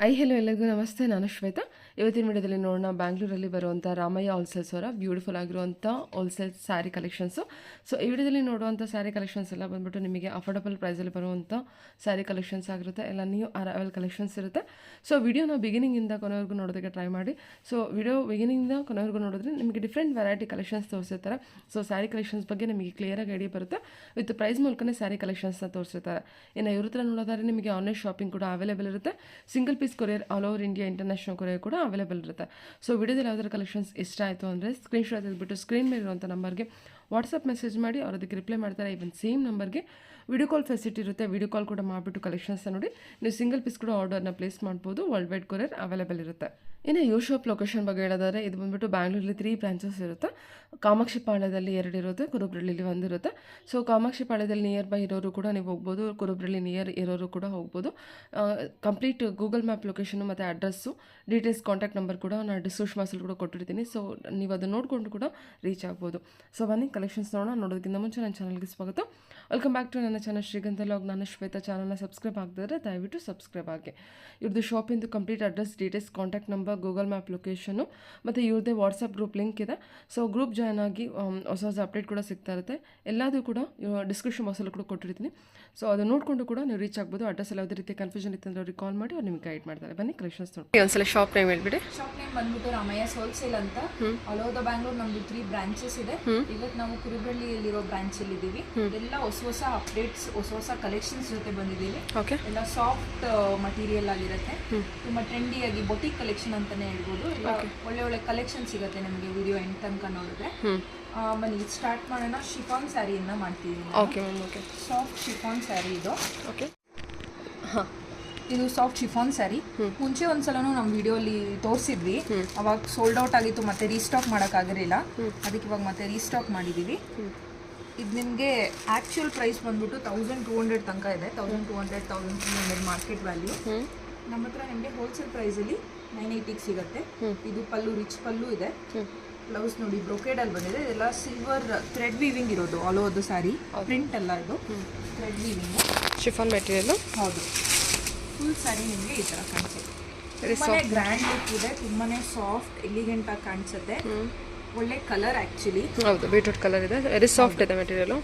Hello ಎಲ್ಲರಿಗೂ ನಮಸ್ತೆ. ನಾನು ಶ್ವೇತಾ. ಇವತ್ತಿನ ವಿಡಿಯೋದಲ್ಲಿ ನೋಡೋಣ ಬ್ಯಾಂಗ್ಳೂರಲ್ಲಿ ಬರುವಂಥ ರಾಮಯ್ಯ ಹೋಲ್ಸೇಲ್ಸ್ ಅವರ ಬ್ಯೂಟಿಫುಲ್ ಆಗಿರುವಂಥ ಹೋಲ್ಸೇಲ್ ಸ್ಯಾರಿ ಕಲೆಕ್ಷನ್ಸು. ಸೊ ಈ ವಿಡಿಯೋದಲ್ಲಿ ನೋಡುವಂಥ ಸ್ಯಾರಿ ಕಲೆಕ್ಷನ್ಸ್ ಎಲ್ಲ ಬಂದ್ಬಿಟ್ಟು ನಿಮಗೆ ಅಫೋರ್ಡಬಲ್ ಪ್ರೈಸಲ್ಲಿ ಬರುವಂಥ ಸ್ಯಾರಿ ಕಲೆಕ್ಷನ್ಸ್ ಆಗಿರುತ್ತೆ. ಎಲ್ಲ ನ್ಯೂ ಅರೈವಲ್ ಕಲೆಕ್ಷನ್ಸ್ ಇರುತ್ತೆ. ಸೊ ವಿಡಿಯೋನ ಬಿಗಿನಿಂಗಿಂದ ಕೊನೆವರೆಗೂ ನೋಡೋದಕ್ಕೆ ಟ್ರೈ ಮಾಡಿ. ಸೊ ವಿಡಿಯೋ ಬಿಗಿನಿಂಗಿಂದ ಕೊನೆವರೆಗೂ ನೋಡಿದ್ರೆ ನಿಮಗೆ ಡಿಫ್ರೆಂಟ್ ವೆರೈಟಿ ಕಲೆಕ್ಷನ್ಸ್ ತೋರಿಸಿರ್ತಾರೆ. ಸೊ ಸ್ಯಾರಿ ಕಲೆಕ್ಷನ್ಸ್ ಬಗ್ಗೆ ನಿಮಗೆ ಕ್ಲಿಯರಾಗಿ ಐಡಿಯಾ ಬರುತ್ತೆ. ವಿತ್ ಪ್ರೈಸ್ ಮೂಲಕನೇ ಸ್ಯಾರಿ ಕಲೆಕ್ಷನ್ಸ್ನ ತೋರಿಸಿರ್ತಾರೆ. ಇನ್ನು ಇವ್ರ ಹತ್ರ ನೋಡೋದಾದ್ರೆ ನಿಮಗೆ ಆನ್ಲೈನ್ ಶಾಪಿಂಗ್ ಕೂಡ ಅವೈಲೇಬಲ್ ಇರುತ್ತೆ. Single piece courier all over India international courier ಕೂಡ ಅವೈಲೇಬಲ್ ಇರುತ್ತೆ. ಸೊ ವಿಡಿಯೋದಲ್ಲಿ ಯಾವ್ದಾದ್ರು ಕಲೆಕ್ಷನ್ಸ್ ಇಷ್ಟ ಆಯಿತು ಅಂದರೆ ಸ್ಕ್ರೀನ್ಶಾಟ್ ತೆಗೆದುಬಿಟ್ಟು ಸ್ಕ್ರೀನ್ ಮೇಲೆ ಇರುವಂಥ ನಂಬರ್ಗೆ ವಾಟ್ಸಪ್ ಮೆಸೇಜ್ ಮಾಡಿ, ಅವ್ರು ಅದಕ್ಕೆ ರಿಪ್ಲೈ ಮಾಡ್ತಾರೆ. ಈವನ್ ಸೇಮ್ ನಂಬರ್ಗೆ ವಿಡಿಯೋ ಕಾಲ್ ಫೆಸಿಲಿಟಿ ಇರುತ್ತೆ. ವಿಡಿಯೋ ಕಾಲ್ ಕೂಡ ಮಾಡಿಬಿಟ್ಟು ಕಲೆಕ್ಷನ್ಸ್ನ ನೋಡಿ ನೀವು ಸಿಂಗಲ್ ಪೀಸ್ ಕೂಡ ಆರ್ಡರ್ನ ಪ್ಲೇಸ್ ಮಾಡ್ಬೋದು. ವರ್ಲ್ಡ್ ವೈಡ್ ಕೊರಿಯರ್ ಅವೈಲೇಬಲ್ ಇರುತ್ತೆ. ಇನ್ನು ಯು ಶಾಪ್ ಲೊಕೇಶನ್ ಬಗ್ಗೆ ಹೇಳೋದಾದ್ರೆ ಇದು ಬಂದ್ಬಿಟ್ಟು ಬ್ಯಾಂಗ್ಳೂರಲ್ಲಿ 3 ಬ್ರಾಂಚಸ್ ಇರುತ್ತೆ. ಕಾಮಾಕ್ಷಿ ಪಾಳ್ಯದಲ್ಲಿ 2 ಇರುತ್ತೆ, ಕುರುಬ್ರಳ್ಳಿಲಿ 1 ಇರುತ್ತೆ. ಸೊ ಕಾಮಾಕ್ಷಿ ಪಾಳ್ಯದಲ್ಲಿ ನಿಯರ್ ಬೈ ಇರೋರು ಕೂಡ ನೀವು ಹೋಗ್ಬೋದು, ಕುರುಬ್ರಳ್ಳಿ ನಿಯರ್ ಇರೋರು ಕೂಡ ಹೋಗ್ಬೋದು. ಕಂಪ್ಲೀಟ್ ಗೂಗಲ್ ಮ್ಯಾಪ್ ಲೊಕೇಶನು ಮತ್ತು ಅಡ್ರೆಸ್ಸು ಡೀಟೇಲ್ಸ್ ಕಾಂಟ್ಯಾಕ್ಟ್ ನಂಬರ್ ಕೂಡ ನಾನು ಡಿಸ್ಕ್ರಿಪ್ಷನ್ ಬಾಕ್ಸಲ್ಲಿ ಕೂಡ ಕೊಟ್ಟಿರ್ತೀನಿ. ಸೊ ನೀವು ಅದನ್ನು ನೋಡಿಕೊಂಡು ಕೂಡ ರೀಚ್ ಆಗ್ಬೋದು. ಸೊ ಬನ್ನಿ ಕಲೆಕ್ಷನ್ಸ್ ನೋಡೋದಕ್ಕಿಂತ ಮುಂಚೆ ನನ್ನ ಚಾನಲ್ಗೆ ಸ್ವಾಗತ. ವೆಲ್ಕಮ್ ಬ್ಯಾಕ್ ಟು ನನ್ನ ಚಾನಲ್ ಶ್ರೀಗಂಧ ಲಾಗ್. ನಾನು ಶ್ವೇತಾ. ಚಾನಲ್ನ ಸಬ್ಸ್ಕ್ರೈಬ್ ಆಗಿದ್ರೆ ದಯವಿಟ್ಟು ಸಬ್ಸ್ಕ್ರೈಬ್ ಆಗಿ. ಇವ್ರದ್ದು ಶಾಪಿಂದು complete address, details, contact number, Google map location ಮತ್ತು ಇವ್ರದ್ದೇ ವಾಟ್ಸಪ್ ಗ್ರೂಪ್ ಲಿಂಕ್ ಇದೆ. ಸೊ ಗ್ರೂಪ್ ಜಾಯ್ನ್ ಆಗಿ ಹೊಸ ಹೊಸ ಅಪ್ಡೇಟ್ ಕೂಡ ಸಿಗ್ತಾ ಇರುತ್ತೆ. ಎಲ್ಲದೂ ಕೂಡ ಡಿಸ್ಕ್ರಿಪ್ಷನ್ ಬಾಕ್ಸಲ್ಲಿ ಕೂಡ ಕೊಟ್ಟಿರ್ತೀನಿ. ಸೊ ಅದನ್ನು ನೋಡಿಕೊಂಡು ಕೂಡ ನೀವು ರೀಚ್ ಆಗ್ಬೋದು. ಅಡ್ರೆಸ್ ಎಲ್ಲ ಯಾವುದೇ ರೀತಿ ಕನ್ಫ್ಯೂಷನ್ ಇತ್ತು ಅಂದರೆ ಅವ್ರಿಗೆ ಕಾಲ್ ಮಾಡಿ ಅವ್ರು ನಿಮಗೆ ಗೈಡ್ ಮಾಡ್ತಾರೆ. ಬನ್ನಿ ಕಲೆಕ್ಷನ್ಸ್ ನೋಡಿ. ಒಂದ್ಸಲ ಶಾಪ್ ನೇಮ್ ಹೇಳ್ಬಿಡಿ. ಶಾಪ್ ನೇಮ್ ಬಂದ್ಬಿಟ್ಟು ರಾಮಯ್ಯಸ್ ಹೋಲ್ಸೇಲ್ ಅಂತ. ಆಲ್ ಓವರ್ ದ ಬ್ಯಾಂಗ್ಳೂರ್ ನಮ್ದು 3 ಬ್ರಾಂಚಸ್ ಇದೆ. ಇವತ್ತು ನಾವು ಕುರುಬ್ರಳ್ಳಿಯಲ್ಲಿರೋ ಬ್ರಾಂಚ್ ಅಲ್ಲಿ ಇದ್ದೀವಿ. ಎಲ್ಲ ಹೊಸ ಅಪ್ಡೇಟ್ಸ್, ಹೊಸ ಕಲೆಕ್ಷನ್ಸ್ ಜೊತೆ ಬಂದಿದ್ದೀವಿ. ಎಲ್ಲ ಸಾಫ್ಟ್ ಮಟೀರಿಯಲ್ ಆಗಿರುತ್ತೆ. ತುಂಬಾ ಟ್ರೆಂಡಿ ಆಗಿ ಬೊಟಿಕ್ ಕಲೆಕ್ಷನ್ ಅಂತಾನೆ ಹೇಳ್ಬೋದು. ಒಳ್ಳೆ ಒಳ್ಳೆ ಕಲೆಕ್ಷನ್ ಸಿಗುತ್ತೆ ನಿಮಗೆ ವಿಡಿಯೋ ಎಂಡ್ ತನಕ ನೋಡಿದ್ರೆ. ಬನ್ನಿ ಸ್ಟಾರ್ಟ್ ಮಾಡೋಣ. ಶಿಫಾನ್ ಸ್ಯಾರಿಯಿಂದ ಮಾಡ್ತೀವಿ. ಸಾಫ್ಟ್ ಶಿಫಾನ್ ಸ್ಯಾರಿ ಇದು. ಇದು ಸಾಫ್ಟ್ ಶಿಫಾನ್ ಸ್ಯಾರಿ. ಮುಂಚೆ ಒಂದ್ಸಲನೂ ನಮ್ಮ ವಿಡಿಯೋಲಿ ತೋರಿಸಿದ್ವಿ. ಅವಾಗ ಸೋಲ್ಡ್ ಔಟ್ ಆಗಿತ್ತು, ಮತ್ತೆ ರೀಸ್ಟಾಕ್ ಮಾಡೋಕ್ಕಾಗಿರಲಿಲ್ಲ. ಅದಕ್ಕೆ ಇವಾಗ ಮತ್ತೆ ರೀಸ್ಟಾಕ್ ಮಾಡಿದ್ದೀವಿ. ಇದು ನಿಮಗೆ ಆ್ಯಕ್ಚುಯಲ್ ಪ್ರೈಸ್ ಬಂದ್ಬಿಟ್ಟು 1200 ತನಕ ಇದೆ. 1200, 1300 ಮಾರ್ಕೆಟ್ ವ್ಯಾಲ್ಯೂ. ನಮ್ಮ ಹತ್ರ ನಿಮಗೆ ಹೋಲ್ಸೇಲ್ ಪ್ರೈಸಲ್ಲಿ 980 ಸಿಗುತ್ತೆ. ಇದು ಪಲ್ಲು, ರಿಚ್ ಪಲ್ಲು ಇದೆ. ಬ್ಲೌಸ್ ನೋಡಿ ಬ್ರೊಕೇಡಲ್ಲಿ ಬಂದಿದೆ. ಇದೆಲ್ಲ ಸಿಲ್ವರ್ ಥ್ರೆಡ್ ವೀವಿಂಗ್ ಇರೋದು all over the sari. Print ಅಲ್ಲ, ಇದು ಥ್ರೆಡ್ ವೀವಿಂಗ್ ಶಿಫಾನ್ ಮೆಟೀರಿಯಲ್. ಹೌದು. ಫುಲ್ ಸ್ಯಾರಿ ನಿಮಗೆ ಈ ಥರ ಕಾಣಿಸುತ್ತೆ. ತುಂಬಾ ಗ್ರ್ಯಾಂಡ್ ಲುಕ್ ಇದೆ. ತುಂಬಾನೇ ಸಾಫ್ಟ್ ಎಲಿಗೆಂಟ್ ಆಗಿ ಕಾಣಿಸುತ್ತೆ. ಒಳ್ಳೆ ಕಲರ್ ಆಕ್ಚುಲಿ. ಹೌದು, ಬೀಟ್ರೂಟ್ ಕಲರ್ ಇದೆ. ವೆರಿ ಸಾಫ್ಟ್ ಇದೆ ಮೆಟೀರಿಯಲ್.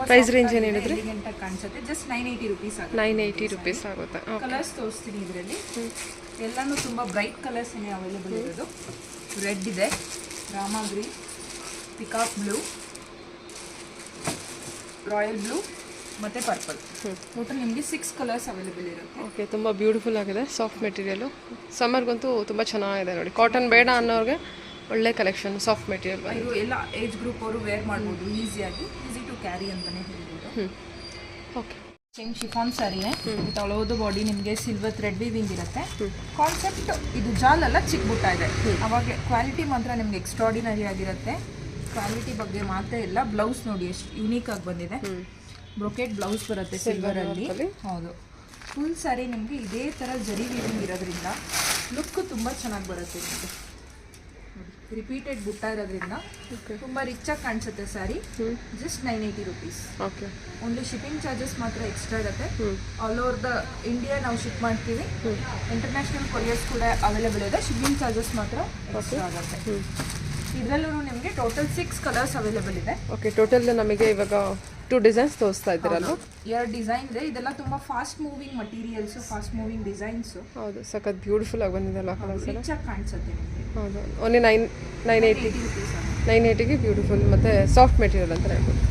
ಪ್ರೈಸ್ ರೇಂಜ್ ಏನು ಹೇಳಿದ್ರಿ? ಎಲಿಗೆಂಟ್ ಆಗಿ ಕಾಣಿಸುತ್ತೆ. ಜಸ್ಟ್ 980 ರುಪೀಸ್ ಆಗುತ್ತೆ. 980 ರುಪೀಸ್ ಆಗುತ್ತೆ. ಕಲರ್ಸ್ ತೋರಿಸ್ತೀನಿ ಇದರಲ್ಲಿ. ಎಲ್ಲಾನು ತುಂಬಾ ಬ್ರೈಟ್ ಕಲರ್ಸ್ ಏನೇ ಅವೈಲೇಬಲ್ ಇರೋದು. ರೆಡ್ ಇದೆ, Rama green, peacock blue, royal blue ಮತ್ತೆ ಪರ್ಪಲ್. ಟೋಟಲ್ ನಿಮಗೆ 6 ಕಲರ್ಸ್ ಅವೈಲೇಬಲ್ ಇರುತ್ತೆ. ಓಕೆ, ತುಂಬ ಬ್ಯೂಟಿಫುಲ್ ಆಗಿದೆ. ಸಾಫ್ಟ್ ಮೆಟೀರಿಯಲು ಸಮ್ಮರ್ಗಂತೂ ತುಂಬ ಚೆನ್ನಾಗಿದೆ ನೋಡಿ. ಕಾಟನ್ ಬೇಡ ಅನ್ನೋರಿಗೆ ಒಳ್ಳೆ ಕಲೆಕ್ಷನ್, ಸಾಫ್ಟ್ ಮೆಟೀರಿಯಲ್. ಇದು ಎಲ್ಲ ಏಜ್ ಗ್ರೂಪ್ ಅವರು ವೇರ್ ಮಾಡ್ಬೋದು ಈಸಿಯಾಗಿ. ಈಸಿ ಟು ಕ್ಯಾರಿ ಅಂತಾನೆ ಹೇಳ್ಬೋದು. ಓಕೆ, ಸೇಮ್ ಶಿಫಾನ್ ಸ್ಯಾರಿನೇ. With all over the body ನಿಮಗೆ ಸಿಲ್ವರ್ ಥ್ರೆಡ್ ವೀವಿಂಗ್ ಇರುತ್ತೆ. ಕಾನ್ಸೆಪ್ಟ್ ಇದು ಜಾಲ್ ಅಲ್ಲ, ಚಿಕ್ಕ ಬುಟ್ಟ ಇದೆ. ಅವಾಗ ಕ್ವಾಲಿಟಿ ಮಾತ್ರ ನಿಮ್ಗೆ ಎಕ್ಸ್ಟ್ರಾಡಿನರಿ ಆಗಿರುತ್ತೆ. ಕ್ವಾಲಿಟಿ ಬಗ್ಗೆ ಮಾತೇ ಇಲ್ಲ. ಬ್ಲೌಸ್ ನೋಡಿ ಎಷ್ಟು ಯುನೀಕ್ ಆಗಿ ಬಂದಿದೆ. ಬ್ರೊಕೆಟ್ ಬ್ಲೌಸ್ ಬರುತ್ತೆ ಸಿಲ್ವರ್ ಅಲ್ಲಿ. ಹೌದು, ಫುಲ್ ಸ್ಯಾರಿ ನಿಮಗೆ ಇದೇ ಥರ ಜರಿ ವೀವಿಂಗ್ ಇರೋದ್ರಿಂದ ಲುಕ್ ತುಂಬ ಚೆನ್ನಾಗಿ ಬರುತ್ತೆ. ನಿಮಗೆ ರಿಪೀಟೆಡ್ ಬುಟ್ಟ ಇರೋದ್ರಿಂದ ತುಂಬ ರಿಚ್ ಆಗಿ ಕಾಣಿಸುತ್ತೆ saree. Just 980 rupees. Okay, only shipping charges ಮಾತ್ರ ಎಕ್ಸ್ಟ್ರಾ ಇರುತ್ತೆ. ಆಲ್ ಓವರ್ ದ ಇಂಡಿಯಾ ನಾವು ಶಿಪ್ ಮಾಡ್ತೀವಿ. ಇಂಟರ್ನ್ಯಾಷನಲ್ ಕೊರಿಯರ್ಸ್ ಕೂಡ ಅವೈಲೇಬಲ್ ಇದೆ. ಶಿಪ್ಪಿಂಗ್ ಚಾರ್ಜಸ್ ಮಾತ್ರ ಎಕ್ಸ್ಟ್ರಾ ಆಗುತ್ತೆ. ಇದರಲ್ಲೂ ನಿಮಗೆ ಟೋಟಲ್ 6 ಕಲರ್ಸ್ ಅವೈಲೇಬಲ್ ಇದೆ. ಓಕೆ, ಟೋಟಲ್ ನಮಗೆ ಇವಾಗ 2 ಡಿಸೈನ್ಸ್ ತೋರಿಸ್ತಾ ಇದ್ದೀರಲ್ಲ? 2 ಡಿಸೈನ್ ಇದೆ. ಇದೆಲ್ಲ ತುಂಬ fast moving materials, fast moving designs. ಹೌದು, ಸಖತ್ ಬ್ಯೂಟಿಫುಲ್ ಆಗಿ ಬಂದಿದೆಲ್ಲ ಕಲರ್ಸ್ ಎಲ್ಲ. ರಿಚ್ ಆಗಿ ಕಾಣಿಸುತ್ತೆ ನಿಮಗೆ. ಹೌದು, ಓನ್ಲಿ 980 ರುಪೀಸ್. 980ಗೆ ಬ್ಯೂಟಿಫುಲ್ ಮತ್ತು ಸಾಫ್ಟ್ ಮೆಟೀರಿಯಲ್ ಅಂತ ಹೇಳ್ಬೋದು.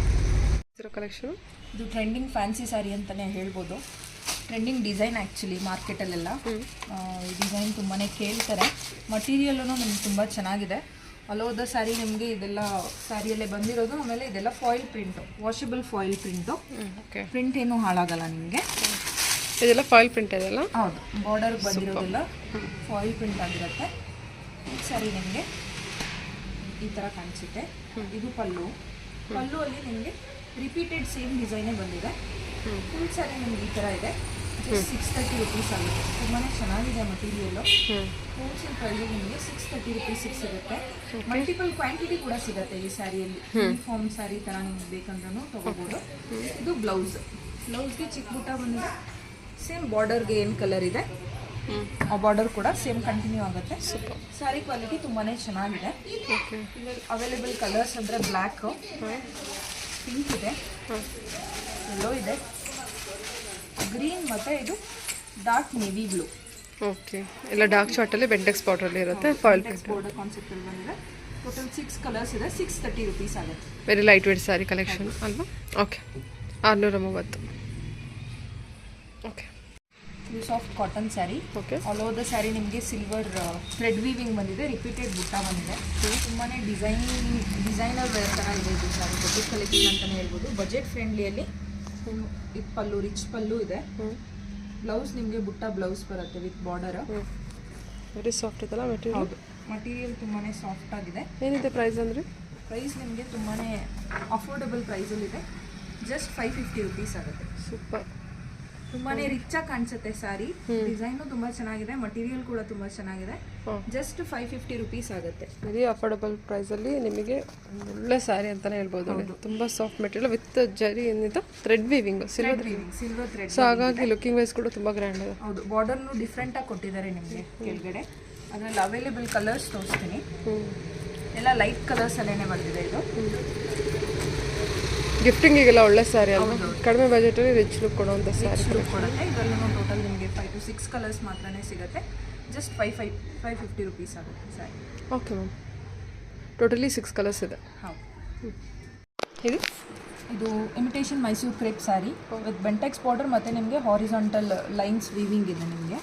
ಕಲೆಕ್ಷನ್ ಇದು ಟ್ರೆಂಡಿಂಗ್ ಫ್ಯಾನ್ಸಿ ಸ್ಯಾರಿ ಅಂತಲೇ ಹೇಳ್ಬೋದು. ಟ್ರೆಂಡಿಂಗ್ ಡಿಸೈನ್ ಆ್ಯಕ್ಚುಲಿ ಮಾರ್ಕೆಟಲ್ಲೆಲ್ಲ. ಈ ಡಿಸೈನ್ ತುಂಬಾ ಕೇಳ್ತಾರೆ. ಮಟೀರಿಯಲ್ಲೂ ನಮ್ಗೆ ತುಂಬ ಚೆನ್ನಾಗಿದೆ. ಆಲ್ ಓವರ್ ದ ಸ್ಯಾರಿ ನಿಮಗೆ ಇದೆಲ್ಲ ಸ್ಯಾರಿಯಲ್ಲೇ ಬಂದಿರೋದು. ಆಮೇಲೆ ಇದೆಲ್ಲ foil print, washable foil print. Print ಏನೂ ಹಾಳಾಗಲ್ಲ ನಿಮಗೆ. ಇದೆಲ್ಲ ಫಾಯಿಲ್ ಪ್ರಿಂಟ್ ಇದೆಲ್ಲ. ಹೌದು, ಬಾರ್ಡರ್ ಬಂದಿರೋದೆಲ್ಲ ಫಾಯಿಲ್ ಪ್ರಿಂಟ್ ಆಗಿರುತ್ತೆ. ಈ ಸ್ಯಾರಿ ನಿಮಗೆ ಈ ಥರ ಕಾಣಿಸುತ್ತೆ. ಇದು ಪಲ್ಲು. ಪಲ್ಲುವಲ್ಲಿ ನಿಮಗೆ ರಿಪೀಟೆಡ್ ಸೇಮ್ ಡಿಸೈನೇ ಬಂದಿದೆ. ಫುಲ್ ಸ್ಯಾರಿ ನಿಮ್ಗೆ ಈ ಥರ ಇದೆ. ಜಸ್ಟ್ 630 ರುಪೀಸ್ ಆಗುತ್ತೆ. ತುಂಬಾ ಚೆನ್ನಾಗಿದೆ ಮಟೀರಿಯಲ್ಲು. ಹೋಲ್ಸೇಲ್ ಪ್ರೈಸಿಗೆ ನಿಮಗೆ 630 ರುಪೀಸ್ ಸಿಗುತ್ತೆ. ಮಲ್ಟಿಪಲ್ ಕ್ವಾಂಟಿಟಿ ಕೂಡ ಸಿಗುತ್ತೆ ಈ ಸ್ಯಾರಿಯಲ್ಲಿ. ಯೂನಿಫಾರ್ಮ್ ಸ್ಯಾರಿ ಥರ ನಿಮ್ಗೆ ಬೇಕಂದ್ರೂ ತೊಗೋಬೋದು. ಇದು ಬ್ಲೌಸ್ಗೆ ಚಿಕ್ಕ ಬುಟ್ಟ ಬಂದಿದೆ. ಸೇಮ್ ಬಾರ್ಡರ್ಗೆ ಏನು ಕಲರ್ ಇದೆ ಬಾರ್ಡರ್ ಕೂಡ ಸೇಮ್ ಕಂಟಿನ್ಯೂ ಆಗುತ್ತೆ. ಸೂಪರ್. ಸ್ಯಾರಿ ಕ್ವಾಲಿಟಿ ತುಂಬಾ ಚೆನ್ನಾಗಿದೆ. ಓಕೆ. ಅವೈಲೇಬಲ್ ಕಲರ್ಸ್ ಅಂದರೆ ಬ್ಲ್ಯಾಕ್, ಪಿಂಕ್ ಇದೆ, ಯೆಲ್ಲೋ ಇದೆ, ಗ್ರೀನ್ ಮತ್ತು ಇದು ಡಾರ್ಕ್ ನೇವಿ ಬ್ಲೂ. ಓಕೆ. ಎಲ್ಲ ಡಾರ್ಕ್ ಶಾರ್ಟಲ್ಲಿ ಬೆಂಟೆಕ್ಸ್ ಬಾರ್ಡ್ರಲ್ಲಿ ಇರುತ್ತೆ. ಫಾಯಿಲ್ ಪ್ರಿಂಟ್ ಬಾರ್ಡರ್ ಕಾನ್ಸೆಪ್ಟಲ್ಲಿ ಬಂದಿದೆ. ಟೋಟಲ್ 6 ಕಲರ್ಸ್ ಇದೆ. 630 rupees ಆಗುತ್ತೆ. Very light weight sari collection ಅಲ್ವಾ? ಓಕೆ. 630. ಓಕೆ. ಇದು soft cotton sari. Okay. All over the sari ನಿಮಗೆ ಸಿಲ್ವರ್ ಥ್ರೆಡ್ ವೀವಿಂಗ್ ಬಂದಿದೆ, ರಿಪೀಟೆಡ್ ಬುಟ್ಟ ಬಂದಿದೆ. ತುಂಬಾ ಡಿಸೈನರ್ ವೇರ್ ಥರ ಇದೆ ಇದು ಸ್ಯಾರಿ. ಬಜೆಟ್ ಕಲೆಕ್ಷನ್ ಅಂತಲೇ ಹೇಳ್ಬೋದು. ಬಜೆಟ್ ಫ್ರೆಂಡ್ಲಿಯಲ್ಲಿ ಇದು ಪಲ್ಲು, ರಿಚ್ ಪಲ್ಲು ಇದೆ. ಬ್ಲೌಸ್ ನಿಮಗೆ ಬುಟ್ಟ ಬ್ಲೌಸ್ ಬರುತ್ತೆ ವಿತ್ ಬಾರ್ಡರ್. ವೆರಿ ಸಾಫ್ಟ್ ಇದಲ್ಲ ಮೆಟೀರಿಯಲ್? ಹೌದು, ಮಟೀರಿಯಲ್ ತುಂಬಾ ಸಾಫ್ಟ್ ಆಗಿದೆ. ಏನಿದೆ ಪ್ರೈಸ್ ಅಂದರೆ? ಪ್ರೈಸ್ ನಿಮಗೆ ತುಂಬಾ ಅಫೋರ್ಡಬಲ್ ಪ್ರೈಸಲ್ಲಿದೆ. ಜಸ್ಟ್ 550 rupees ಆಗುತ್ತೆ. ಸೂಪರ್. ತುಂಬಾ ರಿಚ್ ಆಗಿ ಕಾಣಿಸುತ್ತೆ ಸ್ಯಾರಿ. ಡಿಸೈನು ತುಂಬ ಚೆನ್ನಾಗಿದೆ, ಮಟೀರಿಯಲ್ ಕೂಡ ತುಂಬ ಚೆನ್ನಾಗಿದೆ. ಜಸ್ಟ್ 550 rupees ಆಗುತ್ತೆ. ವೆರಿ ಅಫೋರ್ಡಬಲ್ ಪ್ರೈಸಲ್ಲಿ ನಿಮಗೆ ಒಳ್ಳೆ ಸ್ಯಾರಿ ಅಂತಲೇ ಹೇಳ್ಬೋದು. ತುಂಬ ಸಾಫ್ಟ್ ಮೆಟೀರಿಯಲ್ ವಿತ್ ಜರಿ ಏನಿದೆ thread weaving, silver thread. So ಹಾಗಾಗಿ ಲುಕಿಂಗ್ ವೈಸ್ ಕೂಡ ತುಂಬ ಗ್ರ್ಯಾಂಡ್ ಇದೆ. ಹೌದು, ಬಾರ್ಡರ್ನು ಡಿಫ್ರೆಂಟಾಗಿ ಕೊಟ್ಟಿದ್ದಾರೆ ನಿಮಗೆ ಕೆಳಗಡೆ. ಅದರಲ್ಲಿ ಅವೈಲೇಬಲ್ ಕಲರ್ಸ್ ತೋರಿಸ್ತೀನಿ. ಎಲ್ಲ ಲೈಟ್ ಕಲರ್ಸ್ ಅಲ್ಲೇನೆ ಬಂದಿದೆ ಇದು. ಗಿಫ್ಟಿಂಗಿಗೆಲ್ಲ ಒಳ್ಳೆ ಸ್ಯಾರಿ ಅಲ್ವಾ? ಕಡಿಮೆ ಬಜೆಟಲ್ಲಿ ರಿಚ್ ಲುಕ್ ಕೊಡುವಂಥ ಸ್ಯಾರಿ ಕೊಡುತ್ತೆ. ಇದರಲ್ಲಿ ಟೋಟಲ್ ನಿಮಗೆ 5 to 6 ಕಲರ್ಸ್ ಮಾತ್ರನೇ ಸಿಗುತ್ತೆ. ಜಸ್ಟ್ 550 rupees ಆಗುತ್ತೆ sari. Okay ma'am. Totally 6 colours ಇದೆ. ಹೌದು. ಇದು imitation Mysore crepe sari with Bentex border ಮತ್ತು ನಿಮಗೆ ಹಾರಿಸಾಂಟಲ್ ಲೈನ್ಸ್ ವೀವಿಂಗ್ ಇದೆ. ನಿಮಗೆ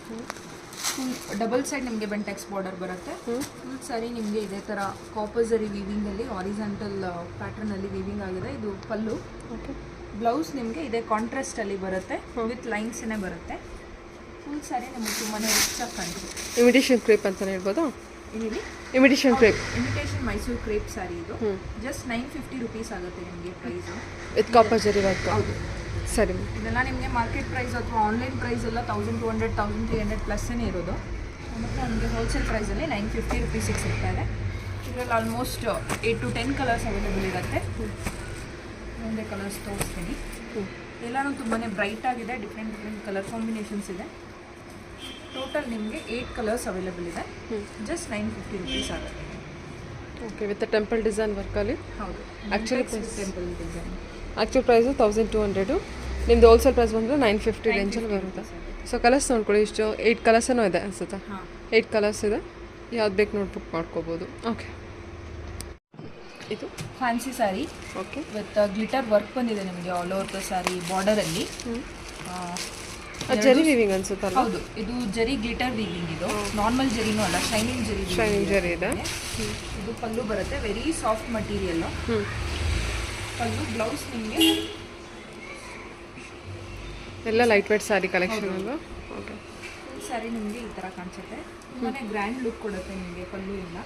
ಫುಲ್ ಡಬಲ್ ಸೈಡ್ ನಿಮಗೆ ಬೆಂಟೆಕ್ಸ್ ಬಾರ್ಡರ್ ಬರುತ್ತೆ. ಫುಲ್ ಸ್ಯಾರಿ ನಿಮಗೆ ಇದೇ ಥರ ಕಾಪರ್ಸರಿ ವೀವಿಂಗಲ್ಲಿ ಹಾರಿಸಾಂಟಲ್ ಪ್ಯಾಟರ್ನಲ್ಲಿ ವೀವಿಂಗ್ ಆಗಿದೆ. ಇದು ಪಲ್ಲು. ಓಕೆ. ಬ್ಲೌಸ್ ನಿಮಗೆ ಇದೇ ಕಾಂಟ್ರಾಸ್ಟಲ್ಲಿ ಬರುತ್ತೆ, ವಿತ್ ಲೈನ್ಸೇ ಬರುತ್ತೆ. ಫುಲ್ ಸ್ಯಾರಿ ನಿಮಗೆ ತುಂಬಾ ರಿಚ್ ಆಗಿ ಕಾಣಿಸುತ್ತೆ. ಇಮಿಟೇಷನ್ ಕ್ರೇಪ್ ಅಂತಲೇ ಹೇಳ್ಬೋದಾ? ಏನಿದೆ? Imitation crepe. Imitation Mysore crepe sari ಇದು. ಜಸ್ಟ್ 950 rupees ಆಗುತ್ತೆ ನಿಮಗೆ ಪ್ರೈಸು. ವಿತ್ ಕಾಪರ್ ಜರಿ ವರ್ಕ್. ಹೌದು. ಸರಿ. ಇದೆಲ್ಲ ನಿಮಗೆ ಮಾರ್ಕೆಟ್ ಪ್ರೈಸ್ ಅಥವಾ ಆನ್ಲೈನ್ ಪ್ರೈಸ್ ಎಲ್ಲ 1200 1300 ಪ್ಲಸ್ಸೇ ಇರೋದು. ಮತ್ತು ನಮಗೆ ಹೋಲ್ಸೇಲ್ ಪ್ರೈಸಲ್ಲಿ 950 rupeesiಗೆ ಸಿಗ್ತಾ ಇದೆ. ಇದರಲ್ಲಿ ಆಲ್ಮೋಸ್ಟ್ 8 to 10 ಕಲರ್ಸ್ ಅವೈಲೇಬಲ್ ಇರುತ್ತೆ. ಮುಂದೆ ಕಲರ್ಸ್ ತೋರಿಸ್ತೀನಿ. ಎಲ್ಲನೂ ತುಂಬಾ ಬ್ರೈಟ್ ಆಗಿದೆ, ಡಿಫ್ರೆಂಟ್ ಕಲರ್ ಕಾಂಬಿನೇಷನ್ಸ್ ಇದೆ. ಟೋಟಲ್ ನಿಮಗೆ 8 ಕಲರ್ಸ್ ಅವೈಲೇಬಲ್ ಇದೆ. ಜಸ್ಟ್ 950 rupees ಆಗುತ್ತೆ. ಓಕೆ. ವಿತ್ ಟೆಂಪಲ್ ಡಿಸೈನ್ ವರ್ಕಲ್ಲಿ. ಹೌದು. Actually temple design. Actual price 1200. ನಿಮ್ಮದು ಹೋಲ್ಸೇಲ್ ಪ್ರೈಸ್ ಬಂದರೆ 950 ರೇಂಜಲ್ಲಿ ಬರುತ್ತೆ. ಸೊ ಕಲರ್ಸ್ ನೋಡ್ಕೊಳ್ಳಿ. ಇಷ್ಟು 8 ಕಲರ್ಸ್ ಏನೋ ಇದೆ ಅನ್ಸುತ್ತಾ? 8 ಕಲರ್ಸ್ ಇದೆ. ಯಾವ್ದು ಬೇಕು ನೋಡಿ ಬುಕ್ ಮಾಡ್ಕೋಬೋದು. ಓಕೆ. ಇದು fancy sari. Okay. With glitter work ಬಂದಿದೆ ನಿಮಗೆ ಆಲ್ ಓವರ್ ದ ಸ್ಯಾರಿ ಬಾರ್ಡರಲ್ಲಿ. ಜರಿ ವೀವಿಂಗ್ ಅನ್ಸುತ್ತಲ್ಲ? ಹೌದು, ಇದು ಜರಿ ಗ್ಲಿಟರ್ ವೀವಿಂಗ್. ಇದು ನಾರ್ಮಲ್ ಜರಿನೂ ಅಲ್ಲ, ಶೈನಿಂಗ್ ಜರಿ. ಶೈನಿಂಗ್ ಜರಿ ಇದೆ. ಇದು ಪಲ್ಲು ಬರುತ್ತೆ, ವೆರಿ ಸಾಫ್ಟ್ ಮಟೀರಿಯಲ್ ಪಲ್ಲು. ಬ್ಲೌಸ್ ನಿಮಗೆ ಎಲ್ಲ ಲೈಟ್ ವೇಟ್ ಸ್ಯಾರಿ ಕಲೆಕ್ಷನ್ ಅಲ್ವಾ? ಓಕೆ. ಫುಲ್ ಸ್ಯಾರಿ ನಿಮಗೆ ಈ ಥರ ಕಾಣಿಸುತ್ತೆ. ತುಂಬಾ ಗ್ರ್ಯಾಂಡ್ ಲುಕ್ ಕೊಡುತ್ತೆ ನಿಮಗೆ ಪಲ್ಲು ಇಲ್ಲ.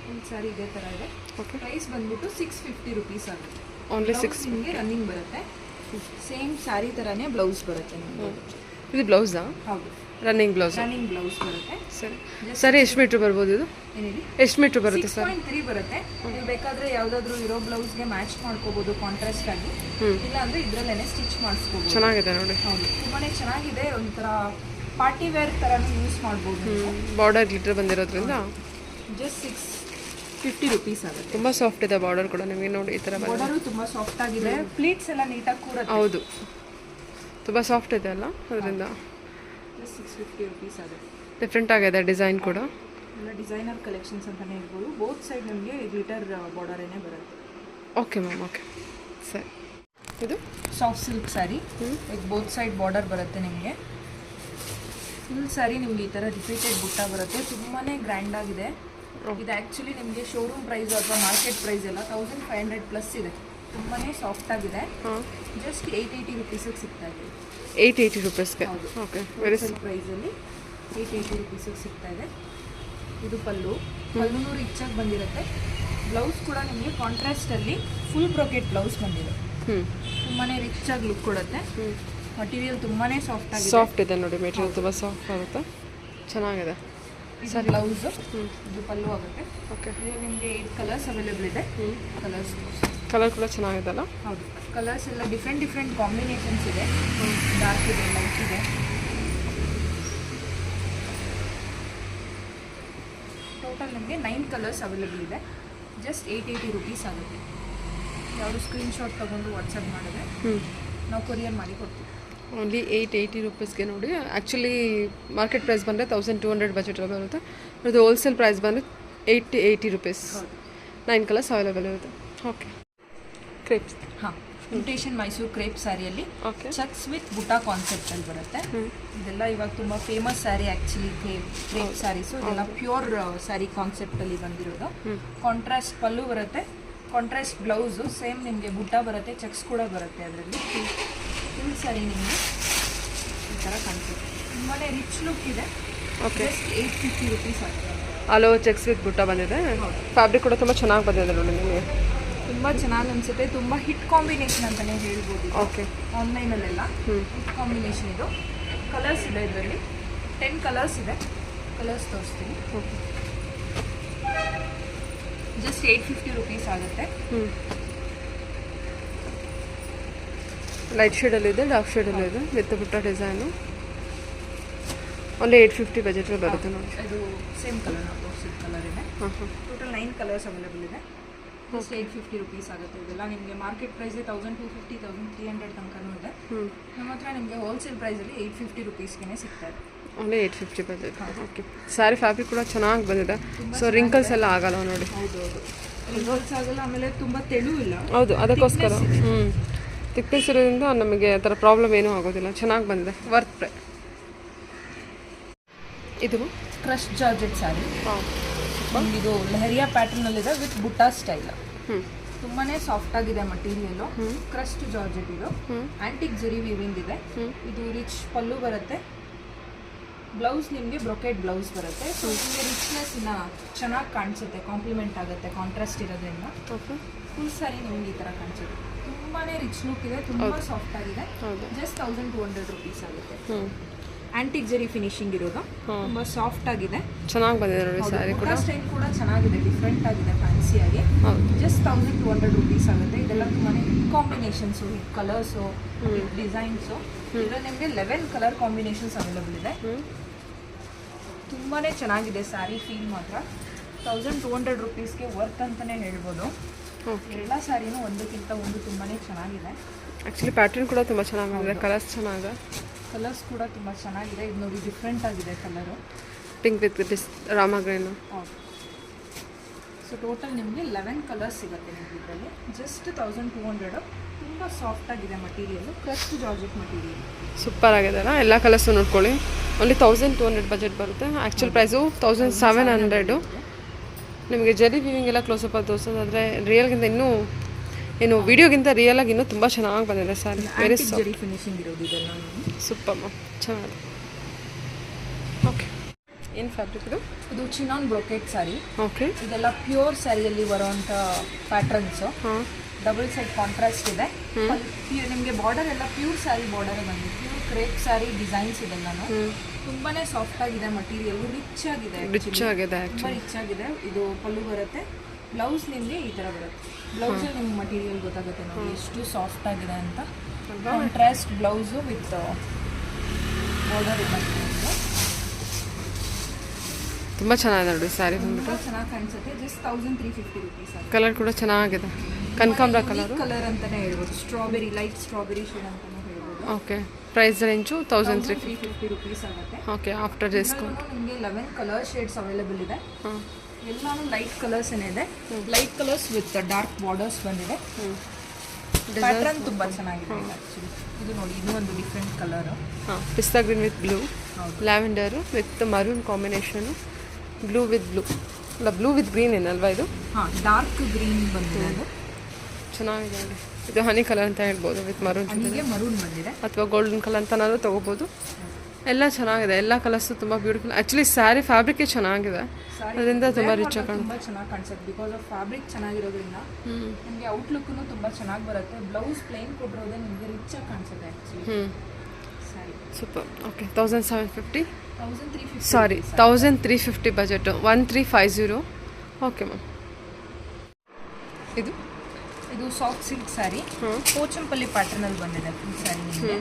ಫುಲ್ ಸ್ಯಾರಿ ಇದೇ ಥರ ಇದೆ. ಓಕೆ. ಪ್ರೈಸ್ ಬಂದ್ಬಿಟ್ಟು 650 rupees ಆಗುತ್ತೆ. ಓನ್ಲಿ 6 ನಿಮಗೆ ರನ್ನಿಂಗ್ ಬರುತ್ತೆ. ಸೇಮ್ ಸ್ಯಾರಿ ಥರನೇ ಬ್ಲೌಸ್ ಬರುತ್ತೆ ನಿಮಗೆ. ಇದು ಬ್ಲೌಸಾ? ಹೌದು, ರನ್ನಿಂಗ್ ಬ್ಲೌಸ್. ರನ್ನಿಂಗ್ ಬ್ಲೌಸ್ ಬರುತ್ತೆ. ಸರಿ. ಸರಿ, ಎಷ್ಟು ಮೀಟ್ರ್ ಬರ್ಬೋದು ಇದು? ಏನಿದೆ? ಎಷ್ಟು ಮೀಟ್ರ್ ಬರುತ್ತೆ ಸರ್? 6.3 ಬರುತ್ತೆ. ನೀವು ಬೇಕಾದರೆ ಯಾವುದಾದ್ರೂ ಇರೋ ಬ್ಲೌಸ್ಗೆ ಮ್ಯಾಚ್ ಮಾಡ್ಕೋಬೋದು ಕಾಂಟ್ರಾಸ್ಟ್ ಆಗಿ. ಇಲ್ಲ ಅಂದರೆ ಇದರಲ್ಲೇ ಸ್ಟಿಚ್ ಮಾಡಿಸ್ಕೋಬೋದು. ಚೆನ್ನಾಗಿದೆ ನೋಡಿ. ಹೌದು, ತುಂಬಾ ಚೆನ್ನಾಗಿದೆ. ಒಂಥರ ಪಾರ್ಟಿ ವೇರ್ ಥರನೂ ಯೂಸ್ ಮಾಡ್ಬೋದು. ಬಾರ್ಡರ್ ಗ್ಲಿಟರ್ ಬಂದಿರೋದ್ರಿಂದ ಜಸ್ಟ್ 650 rupees ಆಗುತ್ತೆ. ತುಂಬ ಸಾಫ್ಟ್ ಇದೆ ಬಾರ್ಡರ್ ಕೂಡ ನಿಮಗೆ ನೋಡಿ ಈ ಥರ. ಬಾರ್ಡರು ತುಂಬ ಸಾಫ್ಟ್ ಆಗಿದೆ. ಪ್ಲೀಟ್ಸ್ ಎಲ್ಲ ನೀಟಾಗಿ ಕೂರುತ್ತೆ. ಹೌದು, ತುಂಬ ಸಾಫ್ಟ್ ಇದೆ ಅಲ್ಲ, ಅದರಿಂದ ಜಸ್ಟ್ 650 rupees ಆಗುತ್ತೆ. ಡಿಫ್ರೆಂಟ್ ಆಗಿದೆ ಡಿಸೈನ್ ಕೂಡ. ಎಲ್ಲ ಡಿಸೈನರ್ ಕಲೆಕ್ಷನ್ಸ್ ಅಂತಲೇ ಹೇಳ್ಬೋದು. ಬೋತ್ ಸೈಡ್ ನಿಮಗೆ ಗ್ಲಿಟರ್ ಬಾರ್ಡರೇನೇ ಬರುತ್ತೆ. Okay ma'am. ಓಕೆ, ಸರಿ. ಇದು soft silk saree with both side border ಬರುತ್ತೆ ನಿಮಗೆ. ಫುಲ್ ಸ್ಯಾರಿ ನಿಮಗೆ ಈ ಥರ ರಿಪೀಟೆಡ್ ಬುಟ್ಟ ಬರುತ್ತೆ. ತುಂಬಾ ಗ್ರ್ಯಾಂಡ್ ಆಗಿದೆ. ಇದು ಆ್ಯಕ್ಚುಲಿ ನಿಮಗೆ ಶೋರೂಮ್ ಪ್ರೈಸ್ ಅಥವಾ ಮಾರ್ಕೆಟ್ ಪ್ರೈಸ್ ಎಲ್ಲ 1500 ಪ್ಲಸ್ ಇದೆ. ತುಂಬಾ ಸಾಫ್ಟ್ ಆಗಿದೆ. ಜಸ್ಟ್ 880 rupeesiಗೆ ಸಿಗ್ತಾ ಇದೆ. 880 rupeesಗೆ. ಓಕೆ. ವೆರಿ ಪ್ರೈಸಲ್ಲಿ 880 rupeesiಗೆ ಸಿಗ್ತಾ ಇದೆ. ಇದು ಪಲ್ಲು. ಪಲ್ಲುನೂ ರಿಚ್ ಆಗಿ ಬಂದಿರುತ್ತೆ. ಬ್ಲೌಸ್ ಕೂಡ ನಿಮಗೆ ಕಾಂಟ್ರಾಸ್ಟಲ್ಲಿ ಫುಲ್ ಬ್ರೊಕೆಟ್ ಬ್ಲೌಸ್ ಬಂದಿದೆ. ತುಂಬಾ ರಿಚ್ ಆಗಿ ಲುಕ್ ಕೊಡುತ್ತೆ. ಮಟೀರಿಯಲ್ ತುಂಬಾ ಸಾಫ್ಟ್ ಆಗಿದೆ. ಸಾಫ್ಟ್ ಇದೆ ನೋಡಿ, ಮೆಟೀರಿಯಲ್ ತುಂಬ ಸಾಫ್ಟ್ ಆಗುತ್ತೆ, ಚೆನ್ನಾಗಿದೆ. ಇದು ಬ್ಲೌಸು, ಇದು ಪಲ್ಲು ಆಗುತ್ತೆ. ಓಕೆ. ಇದು ನಿಮಗೆ 8 ಕಲರ್ಸ್ ಅವೈಲೇಬಲ್ ಇದೆ. ಕಲರ್ಸ್ ಕಲರ್ ಕೂಡ ಚೆನ್ನಾಗಿದೆಲ್ಲ. ಹೌದು, ಕಲರ್ಸ್ ಎಲ್ಲ ಡಿಫ್ರೆಂಟ್ ಕಾಂಬಿನೇಷನ್ಸ್ ಇದೆ. ಡಾರ್ಕ್ ಇದೆ, ಲೈಟ್ ಇದೆ. ಟೋಟಲ್ ನಿಮಗೆ 9 ಕಲರ್ಸ್ ಅವೈಲೇಬಲ್ ಇದೆ. ಜಸ್ಟ್ 880 ರುಪೀಸ್ ಆಗುತ್ತೆ. ಯಾವುದು ಸ್ಕ್ರೀನ್ಶಾಟ್ ತೊಗೊಂಡು ವಾಟ್ಸಪ್ ಮಾಡಿದ್ರೆ ನಾವು ಕೊರಿಯರ್ ಮಾಡಿ ಕೊಡ್ತೀವಿ. ಓನ್ಲಿ 880 ರುಪೀಸ್ಗೆ ನೋಡಿ. ಆ್ಯಕ್ಚುಲಿ ಮಾರ್ಕೆಟ್ ಪ್ರೈಸ್ ಬಂದರೆ 1200 ಬಜೆಟಲ್ಲಿ ಬರುತ್ತೆ. ಅದು ಹೋಲ್ಸೇಲ್ ಪ್ರೈಸ್ ಬಂದರೆ 880 ರುಪೀಸ್. 9 ಕಲರ್ಸ್ ಅವೈಲೇಬಲ್ ಇರುತ್ತೆ. ಓಕೆ. ಕ್ರೇಪ್ಸ್. ಹಾಂ, ಇಮಿಟೇಷನ್ ಮೈಸೂರು ಕ್ರೇಪ್ ಸ್ಯಾರಿಯಲ್ಲಿ ಓಕೆ. ಚೆಕ್ಸ್ ವಿತ್ ಬುಟಾ ಕಾನ್ಸೆಪ್ಟಲ್ಲಿ ಬರುತ್ತೆ. ಇದೆಲ್ಲ ಇವಾಗ ತುಂಬ famous saree actually crepe sarees. ಇದೆಲ್ಲ ಪ್ಯೂರ್ ಸ್ಯಾರಿ ಕಾನ್ಸೆಪ್ಟಲ್ಲಿ ಬಂದಿರೋದು. ಕಾಂಟ್ರಾಸ್ಟ್ ಪಲ್ಲು ಬರುತ್ತೆ, ಕಾಂಟ್ರಾಸ್ಟ್ ಬ್ಲೌಸು, ಸೇಮ್ ನಿಮಗೆ ಬುಟ್ಟ ಬರುತ್ತೆ, ಚೆಕ್ಸ್ ಕೂಡ ಬರುತ್ತೆ ಅದರಲ್ಲಿ. ಫುಲ್ ಸ್ಯಾರಿ ನಿಮಗೆ ಈ ಥರ ಕಾಣಿಸುತ್ತೆ. ತುಂಬಾ ರಿಚ್ ಲುಕ್ ಇದೆ. ಓಕೆ. 850 ರುಪೀಸ್ ಆಗುತ್ತೆ. ಅಲೋ ಚೆಕ್ಸ್ ವಿತ್ ಬುಟ್ಟ ಬಂದಿದೆ. ಫ್ಯಾಬ್ರಿಕ್ ಕೂಡ ತುಂಬ ಚೆನ್ನಾಗಿ ಬಂದಿದೆ ನೋಡಿ ನಿಮಗೆ. ತುಂಬ ಚೆನ್ನಾಗಿ ಅನಿಸುತ್ತೆ. ತುಂಬ ಹಿಟ್ ಕಾಂಬಿನೇಷನ್ ಅಂತಲೇ ಹೇಳ್ಬೋದು. ಓಕೆ. ಆನ್ಲೈನಲ್ಲೆಲ್ಲ ಹಿಟ್ ಕಾಂಬಿನೇಷನ್ ಇದು. ಕಲರ್ಸ್ ಇದೆ ಇದರಲ್ಲಿ 10 ಕಲರ್ಸ್ ಇದೆ. ಕಲರ್ಸ್ ತೋರಿಸ್ತೀನಿ. ಓಕೆ. ಜಸ್ಟ್ 850 ರುಪೀಸ್ ಆಗುತ್ತೆ. ಲೈಟ್ ಶೇಡಲ್ಲಿದೆ, ಡಾರ್ಕ್ ಶೇಡಲ್ಲಿದೆ, ವಿತ್ ಬುಟ್ಟ ಡಿಸೈನು. ಓನ್ಲಿ 850 ಬಜೆಟಲ್ಲಿ ಬರುತ್ತೆ ನೋಡಿ. ಇದು ಸೇಮ್ ಕಲರ್ ನಾವು ತೋರಿಸಿದ ಕಲರ್ ಇದೆ. ಟೋಟಲ್ 9 ಕಲರ್ಸ್ ಅವೈಲೇಬಲ್ ಇದೆ. ಜಸ್ಟ್ 850 ರುಪೀಸ್ ಆಗುತ್ತೆ. ಇದೆಲ್ಲ ನಿಮಗೆ ಮಾರ್ಕೆಟ್ ಪ್ರೈಸ್ 1250 1300 ತನಕನೂ ಇದೆ. ನಮ್ಮ ಹತ್ರ ನಿಮಗೆ ಹೋಲ್ಸೇಲ್ ಪ್ರೈಸಲ್ಲಿ 850 ರುಪೀಸ್ಗೆ ಸಿಗ್ತಾ ಇದೆ. Only 850 budget. Okay. Sari fabric ಕೂಡ ಚೆನ್ನಾಗಿ ಬಂದಿದೆ. ಸೊ ರಿಂಕಲ್ಸ್ ಎಲ್ಲ ಆಗಲ್ಲ ನೋಡಿ. ಹೌದು, ರಿಂಕಲ್ಸ್ ಆಗಲ್ಲ. ಆಮೇಲೆ ತುಂಬ ತೆಳು ಇಲ್ಲ. ಹೌದು, ಅದಕ್ಕೋಸ್ಕರ ಥಿಕ್ನೆಸ್ ಇರೋದ್ರಿಂದ ನಮಗೆ ಆ ಥರ ಪ್ರಾಬ್ಲಮ್ ಏನೂ ಆಗೋದಿಲ್ಲ. ಚೆನ್ನಾಗಿ ಬಂದಿದೆ. ವರ್ತ್ ಪ್ರೈ. ಇದು ಕ್ರಶ್ ಜಾರ್ಜೆಟ್ ಸ್ಯಾರಿ. ಇದು ಲೆಹರಿಯಾ ಪ್ಯಾಟರ್ನಲ್ಲಿದೆ ವಿತ್ ಬುಟ್ಟಾ ಸ್ಟೈಲ್. ತುಂಬಾ ಸಾಫ್ಟ್ ಆಗಿದೆ ಮಟೀರಿಯಲ್ಲು. ಕ್ರಸ್ಟ್ ಜಾರ್ಜೆಟ್ ಇದು. ಆಂಟಿಕ್ ಜರಿ ವೀವಿಂಗ್ ಇದೆ. ಇದು ರಿಚ್ ಪಲ್ಲು ಬರುತ್ತೆ. ಬ್ಲೌಸ್ ನಿಮಗೆ ಬ್ರೊಕೆಟ್ ಬ್ಲೌಸ್ ಬರುತ್ತೆ. ಸೊ ನಿಮಗೆ ರಿಚ್ನೆಸ್ ಇನ್ನು ಚೆನ್ನಾಗಿ ಕಾಣಿಸುತ್ತೆ, ಕಾಂಪ್ಲಿಮೆಂಟ್ ಆಗುತ್ತೆ ಕಾಂಟ್ರಾಸ್ಟ್ ಇರೋದ್ರಿಂದ. ಫುಲ್ ಸ್ಯಾರಿ ನಿಮಗೆ ಈ ಥರ ಕಾಣಿಸುತ್ತೆ. ತುಂಬಾ ರಿಚ್ ಲುಕ್ ಇದೆ, ತುಂಬ ಸಾಫ್ಟ್ ಆಗಿದೆ. ಜಸ್ಟ್ 1200 ರುಪೀಸ್ ಆಗುತ್ತೆ. ಆಂಟಿಕ್ ಜರಿ ಫಿನಿಶಿಂಗ್ ಇರೋದು. ತುಂಬ ಸಾಫ್ಟ್ ಆಗಿದೆ, ಚೆನ್ನಾಗಿ ಬಂದಿದೆ ನೋಡಿ. ಸ್ಯಾರಿ ಕೂಡ ಸ್ಟೈಲ್ ಕೂಡ ಚೆನ್ನಾಗಿದೆ, ಡಿಫ್ರೆಂಟ್ ಆಗಿದೆ, ಫ್ಯಾನ್ಸಿಯಾಗಿ. ಜಸ್ಟ್ 1200 ರುಪೀಸ್ ಆಗುತ್ತೆ. ಇದೆಲ್ಲ ತುಂಬಾ ಕಾಂಬಿನೇಷನ್ಸು, ಕಲರ್ಸು, ಡಿಸೈನ್ಸು. ಇದರಲ್ಲಿ ನಿಮಗೆ 11 ಕಲರ್ ಕಾಂಬಿನೇಷನ್ಸ್ ಅವೈಲೇಬಲ್ ಇದೆ. ತುಂಬಾ ಚೆನ್ನಾಗಿದೆ ಸ್ಯಾರಿ. ಫೀಲ್ ಮಾತ್ರ 1200 ರುಪೀಸ್ಗೆ ವರ್ತ್ ಅಂತಲೇ ಹೇಳ್ಬೋದು. ಎಲ್ಲ ಸ್ಯಾರಿನೂ ಒಂದಕ್ಕಿಂತ ಒಂದು ತುಂಬಾ ಚೆನ್ನಾಗಿದೆ. ಆ್ಯಕ್ಚುಲಿ ಪ್ಯಾಟರ್ನ್ ಕೂಡ ತುಂಬ ಚೆನ್ನಾಗಿದೆ. ಕಲರ್ಸ್ ಚೆನ್ನಾಗಿದೆ. ಕಲರ್ಸ್ ಕೂಡ ತುಂಬ ಚೆನ್ನಾಗಿದೆ. ಇದು ನೋಡಿ ಡಿಫ್ರೆಂಟ್ ಆಗಿದೆ colour. Pink with Rama green. ಹೌದು. ಸೊ ಟೋಟಲ್ ನಿಮಗೆ 11 ಕಲರ್ಸ್ ಸಿಗುತ್ತೆ ನಿಮಗೆ ಇದರಲ್ಲಿ. ಜಸ್ಟ್ 1200. ತುಂಬ ಸಾಫ್ಟ್ ಆಗಿದೆ material. Crust georgette material. Super ಆಗಿದೆ ಅಲ್ಲ. ಎಲ್ಲ ಕಲರ್ಸು ನೋಡ್ಕೊಳ್ಳಿ. ಓನ್ಲಿ 1200 ಬಜೆಟ್ ಬರುತ್ತೆ. Actual price 1700. ನಿಮಗೆ ಜರಿ ವೀವಿಂಗ್ ಎಲ್ಲ ಕ್ಲೋಸಪ್ ಅದು ತೋರಿಸೋದಾದರೆ ರಿಯಲ್ಗಿಂತ ಏನು ವಿಡಿಯೋಗಿಂತ ರಿಯಲಾಗಿ ಇನ್ನೂ ತುಂಬ ಚೆನ್ನಾಗಿ ಬಂದಿದೆ ಸ್ಯಾರಿ. ವೆರಿ ಜರಿ ಫಿನಿಶಿಂಗ್ ಇರೋದು ಇದೆಲ್ಲ. ಸೂಪರ್ ಚೆನ್ನಾಗಿದೆ. ಓಕೆ. ಏನು ಫ್ಯಾಬ್ರಿಕ್ ಇದು? ಇದು ಚಿನಾನ್ ಬ್ರೊಕೆಟ್ ಸ್ಯಾರಿ. ಓಕೆ. ಇದೆಲ್ಲ ಪ್ಯೂರ್ ಸ್ಯಾರಿಯಲ್ಲಿ ಬರೋವಂಥ ಪ್ಯಾಟರ್ನ್ಸು. ಡಬಲ್ ಸೈಡ್ ಕಾಂಟ್ರಾಸ್ಟ್ ಇದೆ. ನಿಮಗೆ ಬಾರ್ಡರ್ ಎಲ್ಲ ಪ್ಯೂರ್ ಸ್ಯಾರಿ ಬಾರ್ಡರ್ ಬಂದಿದೆ. ಪ್ಯೂರ್ ಕ್ರೇಪ್ ಸ್ಯಾರಿ ಡಿಸೈನ್ಸ್ ಇದೆಲ್ಲನೂ ತುಂಬಾ ಸಾಫ್ಟ್ ಆಗಿದೆ ಮಟೀರಿಯಲ್. ರಿಚ್ ಆಗಿದೆ, ತುಂಬ ರಿಚ್ ಆಗಿದೆ. ಇದು ಪಲ್ಲು ಬರುತ್ತೆ. ಬ್ಲೌಸ್ ನಿಮಗೆ ಈ ಥರ ಬರುತ್ತೆ. ಬ್ಲೌಸಲ್ಲಿ ನಿಮ್ಗೆ ಮಟೀರಿಯಲ್ ಗೊತ್ತಾಗುತ್ತೆ ನೋಡಿ ಎಷ್ಟು ಸಾಫ್ಟ್ ಆಗಿದೆ ಅಂತ. ಕಾಂಟ್ರಾಸ್ಟ್ ಬ್ಲೌಸು ವಿತ್ ಬಾರ್ಡರ್ ಬಂದಿದೆ. ತುಂಬ ಚೆನ್ನಾಗಿದೆ ನೋಡಿ ಸ್ಯಾರಿ ಬಂದ್ಬಿಟ್ಟು. ಚೆನ್ನಾಗಿ ಕಾಣಿಸುತ್ತೆ. Just 1350 rupees. ಕಲರ್ ಕೂಡ ಚೆನ್ನಾಗಿದೆ. ಕನಕಾಂಬರ ಕಲರ್ ಅಂತಾನೆ ಹೇಳ್ಬೋದು. ಸ್ಟ್ರಾಬೆರಿ, ಲೈಟ್ ಸ್ಟ್ರಾಬೆರಿ ಶೇಡ್ ಅಂತಾನೆ ಹೇಳ್ಬೋದು. ಓಕೆ. ಪ್ರೈಸ್ ರೇಂಜು 1350 ರುಪೀಸ್ ಆಗುತ್ತೆ. ಓಕೆ. ಆಫ್ಟರ್ ಡಿಸ್ಕೌಂಟ್ ನಿಮಗೆ 11 ಕಲರ್ ಶೇಡ್ಸ್ ಅವೈಲೇಬಲ್ ಇದೆ. ಎಲ್ಲಾನು ಲೈಟ್ ಕಲರ್ಸ್ ಇದೆ. Light colours with dark borders ಬಂದಿದೆ. ಪ್ಯಾಟರ್ನ್ ತುಂಬ ಚೆನ್ನಾಗಿದೆ ಆ್ಯಕ್ಚುಲಿ. ಇದು ನೋಡಿ, ಇದು ಒಂದು different colour. Pista green with blue, lavender with maroon combination, blue with blue ಅಲ್ಲ, ಬ್ಲೂ ವಿತ್ ಗ್ರೀನ್ ಏನಲ್ವಾ ಇದು? ಡಾರ್ಕ್ ಗ್ರೀನ್ ಬಂದಿದೆ. ಅದು ಚೆನ್ನಾಗಿದೆ ನೋಡಿ. ಇದು ಹನಿ ಕಲರ್ ಅಂತ ಹೇಳ್ಬೋದು. ವಿತ್ ಮರೂನ್ ಮರೂನ್ ಬಂದಿದೆ, ಅಥವಾ ಗೋಲ್ಡನ್ ಕಲರ್ ಅಂತನಾದ್ರೂ ತೊಗೋಬೋದು. ಎಲ್ಲ ಚೆನ್ನಾಗಿದೆ. ಎಲ್ಲ ಕಲರ್ಸು ತುಂಬ ಬ್ಯೂಟಿಫುಲ್. ಆ್ಯಕ್ಚುಲಿ ಸ್ಯಾರಿ ಫ್ಯಾಬ್ರಿಕೇ ಚೆನ್ನಾಗಿದೆ, ಅದರಿಂದ ತುಂಬ ರಿಚ್ ಆಗಿ ತುಂಬ ಚೆನ್ನಾಗಿ ಕಾಣಿಸುತ್ತೆ. ಬಿಕಾಸ್ ಆಫ್ ಫ್ಯಾಬ್ರಿಕ್ ಚೆನ್ನಾಗಿರೋದ್ರಿಂದ ನಿಮಗೆ ಔಟ್ಲುಕ್ನು ತುಂಬ ಚೆನ್ನಾಗಿ ಬರುತ್ತೆ. ಬ್ಲೌಸ್ ಪ್ಲೇನ್ ಕೊಟ್ಟಿರೋದೇ ನಿಮಗೆ ರಿಚ್ ಆಗಿ ಕಾಣಿಸುತ್ತೆ ಆ್ಯಕ್ಚುಲಿ. ಸ್ಯಾರಿ. ಸೂಪರ್. ಓಕೆ 1750 1350 ಸಾರಿ 1350 ಬಜೆಟ್ 1350. Okay ma'am. ಇದು ಇದು ಸಾಫ್ಟ್ ಸಿಲ್ಕ್ ಸ್ಯಾರಿ, ಪೋಚಂಪಲ್ಲಿ ಪ್ಯಾಟರ್ನಲ್ಲಿ ಬಂದಿದೆ ಫುಲ್ ಸ್ಯಾರಿ. ನಿಮಗೆ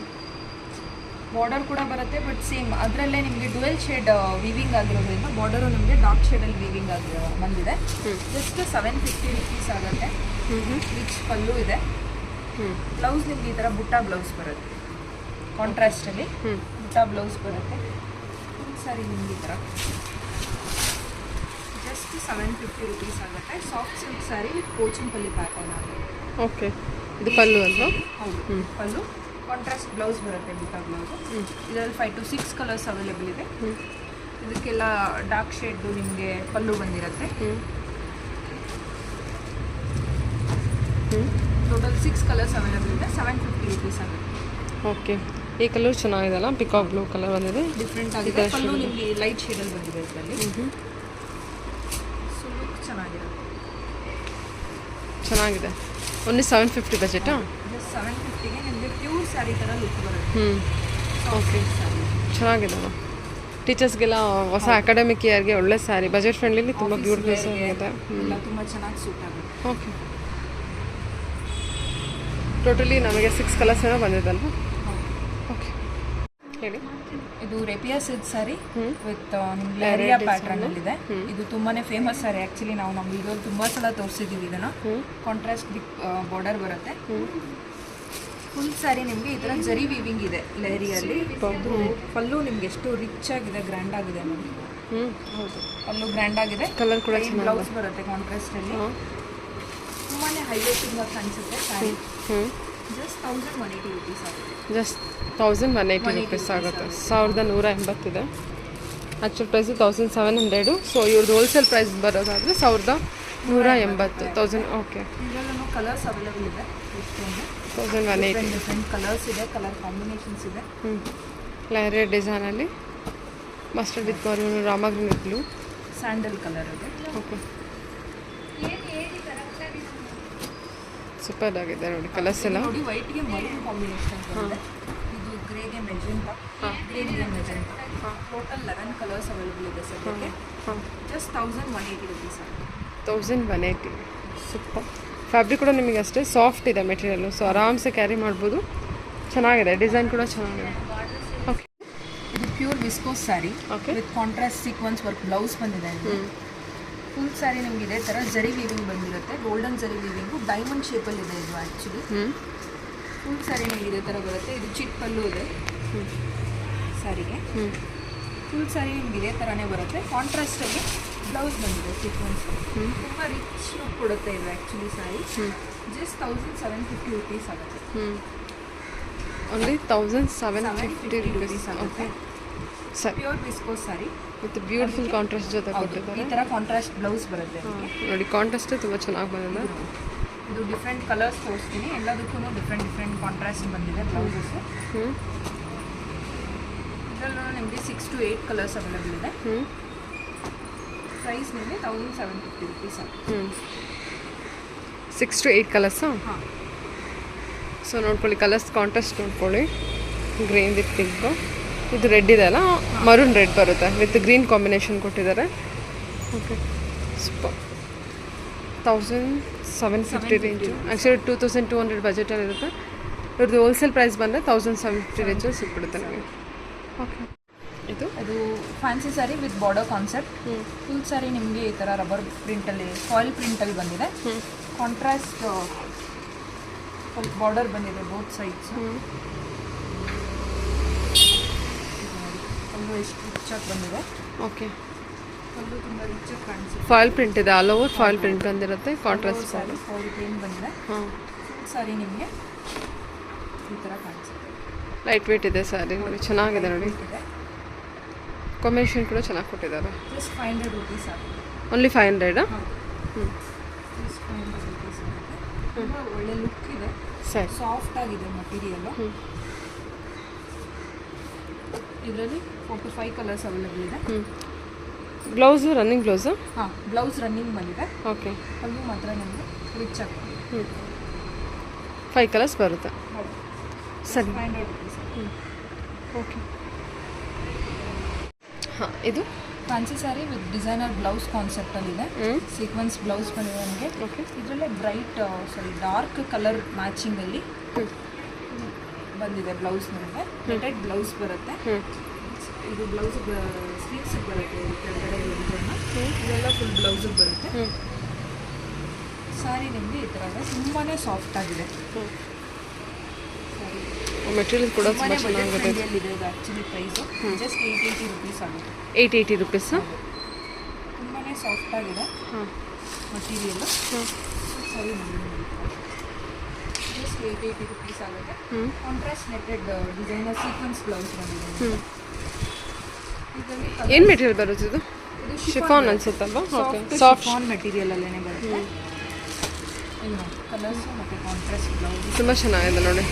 ಬಾರ್ಡರ್ ಕೂಡ ಬರುತ್ತೆ, ಬಟ್ ಸೇಮ್ ಅದರಲ್ಲೇ ನಿಮಗೆ ಡುವೆಲ್ ಶೇಡ್ ವೀವಿಂಗ್ ಆಗಿರೋದ್ರಿಂದ ಬಾರ್ಡರು ನಿಮಗೆ ಡಾರ್ಕ್ ಶೇಡಲ್ಲಿ ವೀವಿಂಗ್ ಬಂದಿದೆ. ಜಸ್ಟ್ 750 ರುಪೀಸ್ ಆಗುತ್ತೆ. ರಿಚ್ ಪಲ್ಲು ಇದೆ. ಬ್ಲೌಸ್ ನಿಮ್ಗೆ ಈ ಥರ ಬುಟ್ಟ ಬ್ಲೌಸ್ ಬರುತ್ತೆ, ಕಾಂಟ್ರಾಸ್ಟಲ್ಲಿ ಬುಟ್ಟ ಬ್ಲೌಸ್ ಬರುತ್ತೆ. ಫುಲ್ ಸ್ಯಾರಿ ನಿಮ್ಗೆ ಈ ಥರ ಜಸ್ಟ್ 750 ರುಪೀಸ್ ಆಗುತ್ತೆ. Soft silk saree with Pochampally pattern ಆಗುತ್ತೆ. ಓಕೆ, ಇದು ಪಲ್ಲು ಅಲ್ವಾ? ಹೌದು, ಪಲ್ಲು ಕಾಂಟ್ರಾಸ್ಟ್ ಬ್ಲೌಸ್ ಬರುತ್ತೆ, ಬುಟ್ಟ ಬ್ಲೌಸು. ಇದರಲ್ಲಿ 5 to 6 ಕಲರ್ಸ್ ಅವೈಲೇಬಲ್ ಇದೆ. ಇದಕ್ಕೆಲ್ಲ ಡಾರ್ಕ್ ಶೇಡ್ದು ನಿಮಗೆ ಪಲ್ಲು ಬಂದಿರುತ್ತೆ. ಟೋಟಲ್ 6 ಕಲರ್ಸ್ ಅವೈಲೇಬಲ್ ಇದೆ. 750 ರುಪೀಸ್ ಆಗುತ್ತೆ. ಓಕೆ, ಈ ಕಲರ್ ಚೆನ್ನಾಗಿದೆಲ್ಲ, ಪಿಕಾಕ್ ಬ್ಲೂ ಕಲರ್ ಬಂದಿದೆ, ಡಿಫ್ರೆಂಟ್ ಆಗಿದೆ. ಪಲ್ಲು ನಿಮಗೆ ಲೈಟ್ ಶೇಡಲ್ಲಿ ಬಂದಿದೆ ಇದರಲ್ಲಿ. ಸೊ ಲುಕ್ ಚೆನ್ನಾಗಿದೆ. ಓನ್ಲಿ 750 ಬಜೆಟಾ? ಜಸ್ಟ್ 750ಗೆ ನಿಮಗೆ ಪ್ಯೂರ್ ಸ್ಯಾರಿ ಥರ ಲುಕ್ ಬರುತ್ತೆ. ಓಕೆ, ಚೆನ್ನಾಗಿದೆ ಮ್ಯಾಮ್. ಟೀಚರ್ಸ್ಗೆಲ್ಲ ಹೊಸ ಅಕಾಡೆಮಿಕ್ ಇಯರ್ಗೆ ಒಳ್ಳೆ ಸ್ಯಾರಿ, ಬಜೆಟ್ ಫ್ರೆಂಡ್ಲಿ ತುಂಬ ಬ್ಯೂಟಿಫುಲ್ ಆಗಿದೆ. ಎಲ್ಲ ತುಂಬ ಚೆನ್ನಾಗಿ ಸೂಟ್ ಆಗುತ್ತೆ. ಓಕೆ, ಟೋಟಲಿ ನಮಗೆ 6 ಕಲರ್ಸ್ ಏನೋ ಬಂದಿದ್ದಲ್ವ? ಓಕೆ, ಹೇಳಿ. ಇದು ರೇಪಿಯಾ ಸಿಲ್ಕ್ ಸ್ಯಾರಿ ವಿತ್ ನಿಮ್ಗೆ ಲೇರಿಯಾ ಪ್ಯಾಟರ್ನ್ ಅಲ್ಲಿ ಇದೆ. ಇದು ತುಂಬಾನೇ ಫೇಮಸ್ ಸ್ಯಾರಿ. ಆಕ್ಚುಲಿ ನಾವು ನಮ್ಮ ವಿಡಿಯೋಲಿ ತುಂಬಾ ಸಲ ತೋರಿಸಿದೀವಿ ಇದನ್ನ. ಕಾಂಟ್ರಾಸ್ಟ್ ಬಾರ್ಡರ್ ಬರುತ್ತೆ. ಫುಲ್ ಸ್ಯಾರಿ ನಿಮಗೆ ಈ ತರ ಜರಿ ವೀವಿಂಗ್ ಇದೆ ಲೇರಿಯಲ್ಲಿ. ಪಲ್ಲು ನಿಮ್ಗೆ ಎಷ್ಟು ರಿಚ್ ಆಗಿದೆ, ಗ್ರ್ಯಾಂಡ್ ಆಗಿದೆ ನೋಡಿ. ಹೌದು, ಪಲ್ಲು ಗ್ರ್ಯಾಂಡ್ ಆಗಿದೆ. ಕಲರ್ ಕೂಡ ಬ್ಲೌಸ್ ಬರುತ್ತೆ ಕಾಂಟ್ರಾಸ್ಟ್ ಅಲ್ಲಿ. ತುಂಬಾನೇ ಹೈಲೈಟಿಂಗ್ ಆಗಿ ಕಾಣಿಸುತ್ತೆ ಸ್ಯಾರಿ. ಜಸ್ಟ್ 1180 ರುಪೀಸ್ ಆಗುತ್ತೆ. ಜಸ್ಟ್ 1180 ರುಪೀಸ್ ಆಗುತ್ತೆ. 1180 ಇದೆ. Actual price 1700. ಸೊ ಇವ್ರದ್ದು ಹೋಲ್ಸೇಲ್ ಪ್ರೈಸ್ ಬರೋದಾದರೆ 1180. 1000. ಓಕೆ, ಇದರಲ್ಲೂ ಕಲರ್ಸ್ ಅವೈಲೇಬಲ್ ಇದೆ. 1180. ಡಿಫ್ರೆಂಟ್ ಕಲರ್ಸ್ ಇದೆ, ಕಲರ್ ಕಾಂಬಿನೇಷನ್ಸ್ ಇದೆ. ಲ್ಯಾರಿಯಾ ಡಿಸೈನಲ್ಲಿ mustard with maroon, rama green with blue, sandal colour ಇದೆ. ಓಕೆ, ಸೂಪರ್ ಆಗಿದೆ ನೋಡಿ ಕಲರ್ಸ್ ಎಲ್ಲ. ನೋಡಿ ವೈಟ್ಗೆ ಮರೂನ್ ಕಾಂಬಿನೇಷನ್ ಬಂದಿದೆ. ಇದು ಗ್ರೇಗೆ ಮೆಜೆಂಟಾ, ಗ್ರೀನ್ಗೆ ಮೆಜೆಂಟಾ. ಟೋಟಲ್ 11 ಕಲರ್ಸ್ ಅವೈಲೇಬಲ್ ಇದೆ ಸದ್ಯಕ್ಕೆ. ಜಸ್ಟ್ 1180 ರುಪೀಸ್ ಆಗುತ್ತೆ. 1180. ಸೂಪರ್. ಫ್ಯಾಬ್ರಿಕ್ ಕೂಡ ನಿಮಗೆ ಅಷ್ಟೇ ಸಾಫ್ಟ್ ಇದೆ ಮೆಟೀರಿಯಲ್ಲು, ಸೊ ಆರಾಮ್ಸೆ ಕ್ಯಾರಿ ಮಾಡ್ಬೋದು. ಚೆನ್ನಾಗಿದೆ, ಡಿಸೈನ್ ಕೂಡ ಚೆನ್ನಾಗಿದೆ. ಓಕೆ, ಇದು pure viscose sari with contrast sequence work blouse ಬಂದಿದೆ. ಫುಲ್ ಸ್ಯಾರಿ ನಿಮ್ಗೆ ಇದೇ ಥರ ಜರಿ ವೀವಿಂಗ್ ಬಂದಿರುತ್ತೆ, ಗೋಲ್ಡನ್ ಜರಿ ವೀವಿಂಗು ಡೈಮಂಡ್ ಶೇಪಲ್ಲಿ ಇದೆ ಇದು ಆ್ಯಕ್ಚುಲಿ. ಫುಲ್ ಸ್ಯಾರಿ ನಿಮ್ಗೆ ಇದೇ ಥರ ಬರುತ್ತೆ. ಇದು ಚಿಟ್ ಪಲ್ಲು ಇದೆ ಸ್ಯಾರಿಗೆ. ಫುಲ್ ಸ್ಯಾರಿ ನಿಮ್ಗೆ ಇದೇ ಥರನೇ ಬರುತ್ತೆ. ಕಾಂಟ್ರಾಸ್ಟಲ್ಲಿ ಬ್ಲೌಸ್ ಬಂದಿದೆ ಸೀಕ್ವೆನ್ಸ್. ತುಂಬ ರಿಚ್ ಲುಕ್ ಕೊಡುತ್ತೆ ಇದು ಆ್ಯಕ್ಚುಲಿ ಸ್ಯಾರಿ. ಜಸ್ಟ್ 1750 ರುಪೀಸ್ ಆಗುತ್ತೆ. ಓನ್ಲಿ 1750 ರುಪೀಸ್ ಆಗುತ್ತೆ. ಸರಿ, pure viscose sari with beautiful contrast ಜೊತೆ ಕೊಟ್ಟಿದ್ದಾರೆ. ಈ ಥರ ಕಾಂಟ್ರಾಸ್ಟ್ ಬ್ಲೌಸ್ ಬರುತ್ತೆ. ನೋಡಿ ಕಾಂಟ್ರಾಸ್ಟೇ ತುಂಬ ಚೆನ್ನಾಗಿ ಬಂದಿದೆ. ಇದು ಡಿಫ್ರೆಂಟ್ ಕಲರ್ಸ್ ತೋರಿಸ್ತೀನಿ. ಎಲ್ಲದಕ್ಕೂ ಡಿಫ್ರೆಂಟ್ ಕಾಂಟ್ರಾಸ್ಟ್ ಬಂದಿದೆ ಬ್ಲೌಸಸ್ಸು. ಇದರಲ್ಲೂ ನಿಮಗೆ 6 to 8 ಕಲರ್ಸ್ ಅವೈಲೇಬಲ್ ಇದೆ. ಪ್ರೈಸ್ ನಿಮಗೆ 1750 ರುಪೀಸ್ ಆಗುತ್ತೆ. 6 to 8 ಕಲರ್ಸಾ? ಹಾಂ. ಸೊ ನೋಡ್ಕೊಳ್ಳಿ, ಕಲರ್ಸ್ ಕಾಂಟ್ರಾಸ್ಟ್ ನೋಡ್ಕೊಳ್ಳಿ. ಗ್ರೀನ್ ವಿತ್ ಪಿಂಕು, ಇದು ರೆಡ್ ಇದೆ ಅಲ್ಲ, ಮರೂನ್ ರೆಡ್ ಬರುತ್ತೆ ವಿತ್ ಗ್ರೀನ್ ಕಾಂಬಿನೇಷನ್ ಕೊಟ್ಟಿದ್ದಾರೆ. Okay, super. 1750 ರೇಂಜು. ಆ್ಯಕ್ಚುಲಿ 2200 ಬಜೆಟಲ್ಲಿ ಇರುತ್ತೆ. ಇವ್ರದ್ದು ಹೋಲ್ಸೇಲ್ ಪ್ರೈಸ್ ಬಂದರೆ 1750 ರೇಂಜಲ್ಲಿ ಸಿಕ್ಬಿಡುತ್ತೆ ನನಗೆ. ಓಕೆ, ಇದು fancy saree with border concept. Full sari ನಿಮಗೆ ಈ ಥರ ರಬ್ಬರ್ ಪ್ರಿಂಟಲ್ಲಿ, ಫಾಯಿಲ್ ಪ್ರಿಂಟಲ್ಲಿ ಬಂದಿದೆ. ಕಾಂಟ್ರಾಸ್ಟ್ ಬಾರ್ಡರ್ ಬಂದಿದೆ ಬೋತ್ ಸೈಡ್ಸ್. ಪಲ್ಲು ಎಷ್ಟು ರಿಚಾಗಿ ಬಂದಿದೆ. ಓಕೆ, ಪಲ್ಲು ತುಂಬ ರಿಚಾಗಿ ಕಾಣಿಸುತ್ತೆ. ಫಾಯಿಲ್ ಪ್ರಿಂಟ್ ಇದೆ, ಆಲ್ ಓವರ್ ಫಾಯಿಲ್ ಪ್ರಿಂಟ್ ಬಂದಿರುತ್ತೆ. ಕಾಂಟ್ರಾಸ್ಟ್ ಸ್ಯಾರಿ ಫಾಯಿಲ್ ಪ್ರಿಂಟ್ ಬಂದಿದೆ. ಹಾಂ, ಫುಲ್ ಸ್ಯಾರಿ ನಿಮಗೆ ಈ ಥರ ಕಾಣಿಸುತ್ತೆ. ಲೈಟ್ ವೇಟ್ ಇದೆ ಸ್ಯಾರಿ ನೋಡಿ, ಚೆನ್ನಾಗಿದೆ ನೋಡಿ. ಕಾಂಬಿನೇಷನ್ ಕೂಡ ಚೆನ್ನಾಗಿ ಕೊಟ್ಟಿದ್ದಾರೆ. ಜಸ್ಟ್ 500 ರುಪೀಸ್ ಆಗುತ್ತೆ. ಓನ್ಲಿ 500? ಜಸ್ಟ್ 500 ರುಪೀಸ್ ಆಗುತ್ತೆ. ತುಂಬ ಒಳ್ಳೆ ಲುಕ್ ಇದೆ, ಸರಿ, ಸಾಫ್ಟ್ ಆಗಿದೆ ಮಟೀರಿಯಲ್ಲು. ಇದರಲ್ಲಿ 4 to 5 ಕಲರ್ಸ್ ಅವೈಲೇಬಲ್ ಇದೆ. Blouse running blouse? ಹಾಂ, ಬ್ಲೌಸ್ ರನ್ನಿಂಗ್ ಬಂದಿದೆ. ಓಕೆ, ಪಲ್ಲು ಮಾತ್ರ ನಮಗೆ ರಿಚ್ ಆಗಿದೆ. 5 ಕಲರ್ಸ್ ಬರುತ್ತೆ. ಹೌದು, ಸರಿ, 500 ರುಪೀಸ್. ಓಕೆ. ಹಾಂ, ಇದು fancy saree with designer blouse ಕಾನ್ಸೆಪ್ಟಲ್ಲಿದೆ. ಸೀಕ್ವೆನ್ಸ್ ಬ್ಲೌಸ್ ಬಂದಿದೆ ನಮಗೆ. ಓಕೆ. ಇದರಲ್ಲೇ ಡಾರ್ಕ್ ಕಲರ್ ಮ್ಯಾಚಿಂಗಲ್ಲಿ ಬಂದಿದೆ ಬ್ಲೌಸ್ ನಮಗೆ. ನೆಟೆಡ್ ಬ್ಲೌಸ್ ಬರುತ್ತೆ. ಇದು ಬ್ಲೌಸ್ ಸ್ಲೀವ್ಸಿಗೆ ಬರುತ್ತೆ, ಕೆಳಗಡೆ ಇದೆಲ್ಲ ಫುಲ್ ಬ್ಲೌಸಿಗೆ ಬರುತ್ತೆ. ಸ್ಯಾರಿ ನಿಮಗೆ ಈ ಥರ ಇದೆ, ತುಂಬಾ ಸಾಫ್ಟ್ ಆಗಿದೆ. ಮೆಟೀರಿಯಲ್ ಕೂಡ ತುಂಬ ಚೆನ್ನಾಗಿದೆ. ಇದೆ ಇದು ಆ್ಯಕ್ಚುಲಿ ಪ್ರೈಸು ಜಸ್ಟ್ 880 ರುಪೀಸ್ ಆಗುತ್ತೆ. 880 ರುಪೀಸು. ತುಂಬಾ ಸಾಫ್ಟ್ ಆಗಿದೆ ಮಟೀರಿಯಲ್ಲು. ಸರಿ, ಜಸ್ಟ್ 880 ರುಪೀಸ್ ಆಗುತ್ತೆ. Contrast netted designer sequence blouse ಬಂದಿದೆ. ಏನು ಮೆಟೀರಿಯಲ್ ಬರುತ್ತೆ ಇದು? ಶಿಫಾನ್ ಅನ್ಸುತ್ತಲ್ವಾ? ಓಕೆ, ಸಾಫ್ಟ್ ಶಿಫಾನ್ ಮೆಟೀರಿಯಲಲ್ಲೇ ಬರುತ್ತೆ. ಇನ್ನು ಕಲರ್ಸು ಮತ್ತು ಕಾಂಟ್ರಾಸ್ಟ್ ಬ್ಲೌಸ್ ತುಂಬ ಚೆನ್ನಾಗಿದೆ ನೋಡಿ,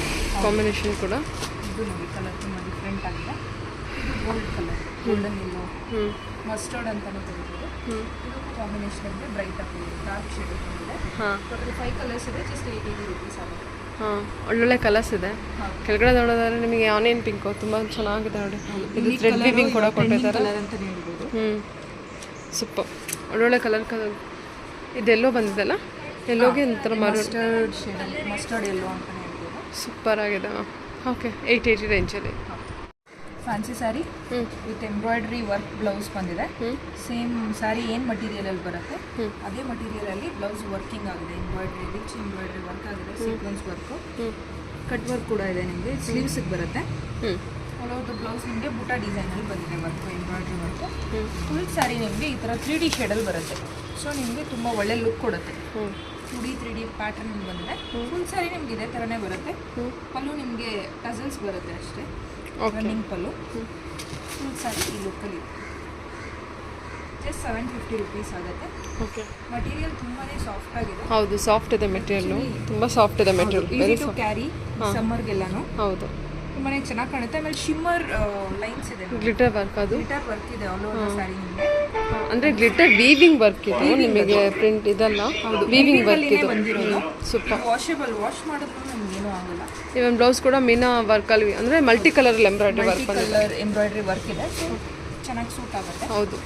ಕಾಂಬಿನೇಷನ್ ಕೂಡ. ಇದು ನೋಡಿ ಕಲರ್ ತುಂಬ ಡಿಫ್ರೆಂಟ್ ಆಗಿದೆ. ಇದು ಗೋಲ್ಡ್ ಕಲರ್, ಗೋಲ್ಡನ್ ಎಲ್ಲೋ, ಮಸ್ಟರ್ಡ್ ಅಂತಲೂ ಕರೀಬೋದು. ಇದಕ್ಕೂ ಕಾಂಬಿನೇಷನ್ ಅಂದರೆ ಬ್ರೈಟ್ ಆಗಿದೆ, ಡಾರ್ಕ್ ಶೇಡ್ ಇದೆ. ಟೋಟಲ್ 5 ಕಲರ್ಸ್ ಇದೆ, ಜಸ್ಟ್ 880 ರುಪೀಸ್ ಆಗುತ್ತೆ. ಹಾಂ, ಒಳ್ಳೊಳ್ಳೆ ಕಲರ್ಸ್ ಇದೆ. ಕೆಳಗಡೆ ನೋಡೋದಾದ್ರೆ ನಿಮಗೆ ಆನಿಯನ್ ಪಿಂಕು ತುಂಬ ಚೆನ್ನಾಗಿದೆ ನೋಡಿ. ಇದು ಥ್ರೆಡ್ ವೀವಿಂಗ್ ಕೂಡ ಕೊಟ್ಟಿದ್ದಾರೆ. ಕಲರ್ ಅಂತಲೇ ಹೇಳ್ಬೋದು. ಸೂಪರ್, ಒಳ್ಳೊಳ್ಳೆ ಕಲರ್. ಇದೆಲ್ಲೋ ಬಂದಿದ್ದಲ್ಲ, ಎಲ್ಲೋಗೆ ಒಂಥರ ಮಸ್ಟರ್ಡ್ ಶೇಡಲ್ಲಿ, ಮಸ್ಟರ್ಡ್ ಎಲ್ಲೋ ಅಂತಲೇ ಹೇಳ್ಬೋದು. ಸೂಪರ್ ಆಗಿದೆ. ಓಕೆ, 880 ರೇಂಜಲ್ಲಿ. Fancy saree with embroidery work blouse ಬಂದಿದೆ. ಸೇಮ್ ಸ್ಯಾರಿ ಏನು ಮಟೀರಿಯಲಲ್ಲಿ ಬರುತ್ತೆ ಅದೇ ಮಟೀರಿಯಲಲ್ಲಿ ಬ್ಲೌಸ್ ವರ್ಕಿಂಗ್ ಆಗಿದೆ. ಎಂಬ್ರಾಯ್ಡ್ರಿ, ರಿಚ್ ಎಂಬ್ರಾಯ್ಡ್ರಿ ವರ್ಕ್ ಆಗಿದೆ, ಸೀಕ್ವೆನ್ಸ್ ವರ್ಕು, ಕಟ್ ವರ್ಕ್ ಕೂಡ ಇದೆ. ನಿಮಗೆ ಸ್ಲೀವ್ಸಿಗೆ ಬರುತ್ತೆ. ಆಲ್ ಓವರ್ ದ ಬ್ಲೌಸ್ ನಿಮಗೆ ಬುಟ್ಟ ಡಿಸೈನಲ್ಲಿ ಬಂದಿದೆ work, embroidery work. Full sari ನಿಮಗೆ ಈ ಥರ 3D ಶೇಡಲ್ಲಿ ಬರುತ್ತೆ. ಸೊ ನಿಮಗೆ ತುಂಬ ಒಳ್ಳೆ ಲುಕ್ ಕೊಡುತ್ತೆ. 2D 3D ಪ್ಯಾಟರ್ನ್ ಬಂದಿದೆ. ಫುಲ್ ಸ್ಯಾರಿ ನಿಮ್ಗೆ ಇದೇ ಥರನೇ ಬರುತ್ತೆ. ಪಲ್ಲು ನಿಮಗೆ ಟಸಲ್ಸ್ ಬರುತ್ತೆ ಅಷ್ಟೇ, ರನ್ನಿಂಗ್ ಪಲ್ಲು. ಫುಲ್ ಸ್ಯಾರಿ ಈ ಲುಕ್ಕಲ್ಲಿ ಜಸ್ಟ್ 750 ರುಪೀಸ್ ಆಗುತ್ತೆ. ಓಕೆ. ಮಟೀರಿಯಲ್ ತುಂಬಾ ಸಾಫ್ಟ್ ಆಗಿದೆ. ಹೌದು, ಸಾಫ್ಟ್ ಇದೆ ಮೆಟೀರಿಯಲ್, ತುಂಬ ಸಾಫ್ಟ್ ಇದೆ ಮೆಟೀರಿಯಲ್. ಈಸಿ ಟು ಕ್ಯಾರಿ ಸಮ್ಮರ್ಗೆಲ್ಲನೂ. ಹೌದು, ತುಂಬಾ ಚೆನ್ನಾಗಿ ಕಾಣುತ್ತೆ. ಆಮೇಲೆ ಶಿಮ್ಮರ್ ಲೈನ್ಸ್ ಇದೆ, ಗ್ಲಿಟರ್ ವರ್ಕ್. ಅದು ಗ್ಲಿಟರ್ ವರ್ಕ್ ಇದೆ ಆಲ್ ಓವರ್ ಸ್ಯಾರಿ ನಿಮಗೆ. ಅಂದರೆ ಗ್ಲಿಟರ್ ವೀವಿಂಗ್ ವರ್ಕ್ ಇದು ನಿಮಗೆ, ಪ್ರಿಂಟ್ ಇದಲ್ಲ, ವೀವಿಂಗ್ ವರ್ಕ್ ಇದು. ಸೂಪರ್, ವಾಷೇಬಲ್, ವಾಶ್ ಮಾಡಿದ್ರು ನಮಗೇನೂ ಆಗಲ್ಲ. ಇವನ್ ಬ್ಲೌಸ್ ಕೂಡ ಮೀನಾ ವರ್ಕಲ್ಲಿ, ಅಂದರೆ ಮಲ್ಟಿ ಕಲರ್ ಎಂಬ್ರಾಯ್ಡ್ರಿ ವರ್ಕ್ ಬಂದಿದೆ. ಕಲರ್ ಎಂಬ್ರಾಯ್ಡ್ರಿ ವರ್ಕ್ ಇದೆ, ಚೆನ್ನಾಗಿ ಸೂಟ್ ಆಗುತ್ತೆ. ಹೌದು,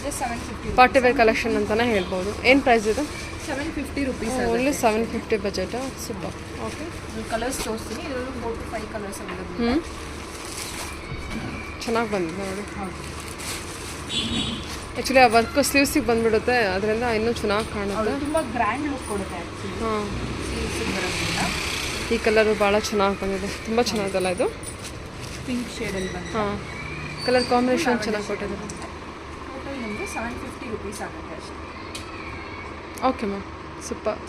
ಜಸ್ಟ್ 750 ಪಾರ್ಟಿ ವೇರ್ ಕಲೆಕ್ಷನ್ ಅಂತಲೇ ಹೇಳ್ಬೋದು. ಏನು ಪ್ರೈಸ್ ಇದು? 750 rupees. Only 750 budget. Super. Okay, colours ತೋರಿಸ್ತೀನಿ. ಇದರಲ್ಲೂ 4 to 5 ಕಲರ್ಸ್ ಅವೈಲೇಬಲ್. ಚೆನ್ನಾಗಿ ಬಂದಿದೆ ನೋಡಿ. ಆ್ಯಕ್ಚುಲಿ ಆ ವರ್ಕ್ ಸ್ಲೀವ್ಸಿಗೆ ಬಂದುಬಿಡುತ್ತೆ, ಅದರಿಂದ ಇನ್ನೂ ಚೆನ್ನಾಗಿ ಕಾಣುತ್ತೆ. ತುಂಬ ಗ್ರ್ಯಾಂಡ್ ಲುಕ್ ಕೊಡುತ್ತೆ ಆ್ಯಕ್ಚುಲಿ. ಹಾಂ, ಸ್ಲೀವ್ಸಿಗೆ ಬರೋದ್ರಿಂದ. ಈ ಕಲರು ಭಾಳ ಚೆನ್ನಾಗಿ ಬಂದಿದೆ, ತುಂಬ ಚೆನ್ನಾಗಲ್ಲ ಇದು? ಪಿಂಕ್ ಶೇಡಲ್ಲಿ ಬಂದಿದೆ. ಹಾಂ, ಕಲರ್ ಕಾಂಬಿನೇಷನ್ ಚೆನ್ನಾಗಿ ಕೊಟ್ಟಿದ್ದಾರೆ. ಟೋಟಲ್ ನಿಮಗೆ 750 ರುಪೀಸ್ ಆಗುತ್ತೆ ಅಷ್ಟೇ. Okay ma'am, super.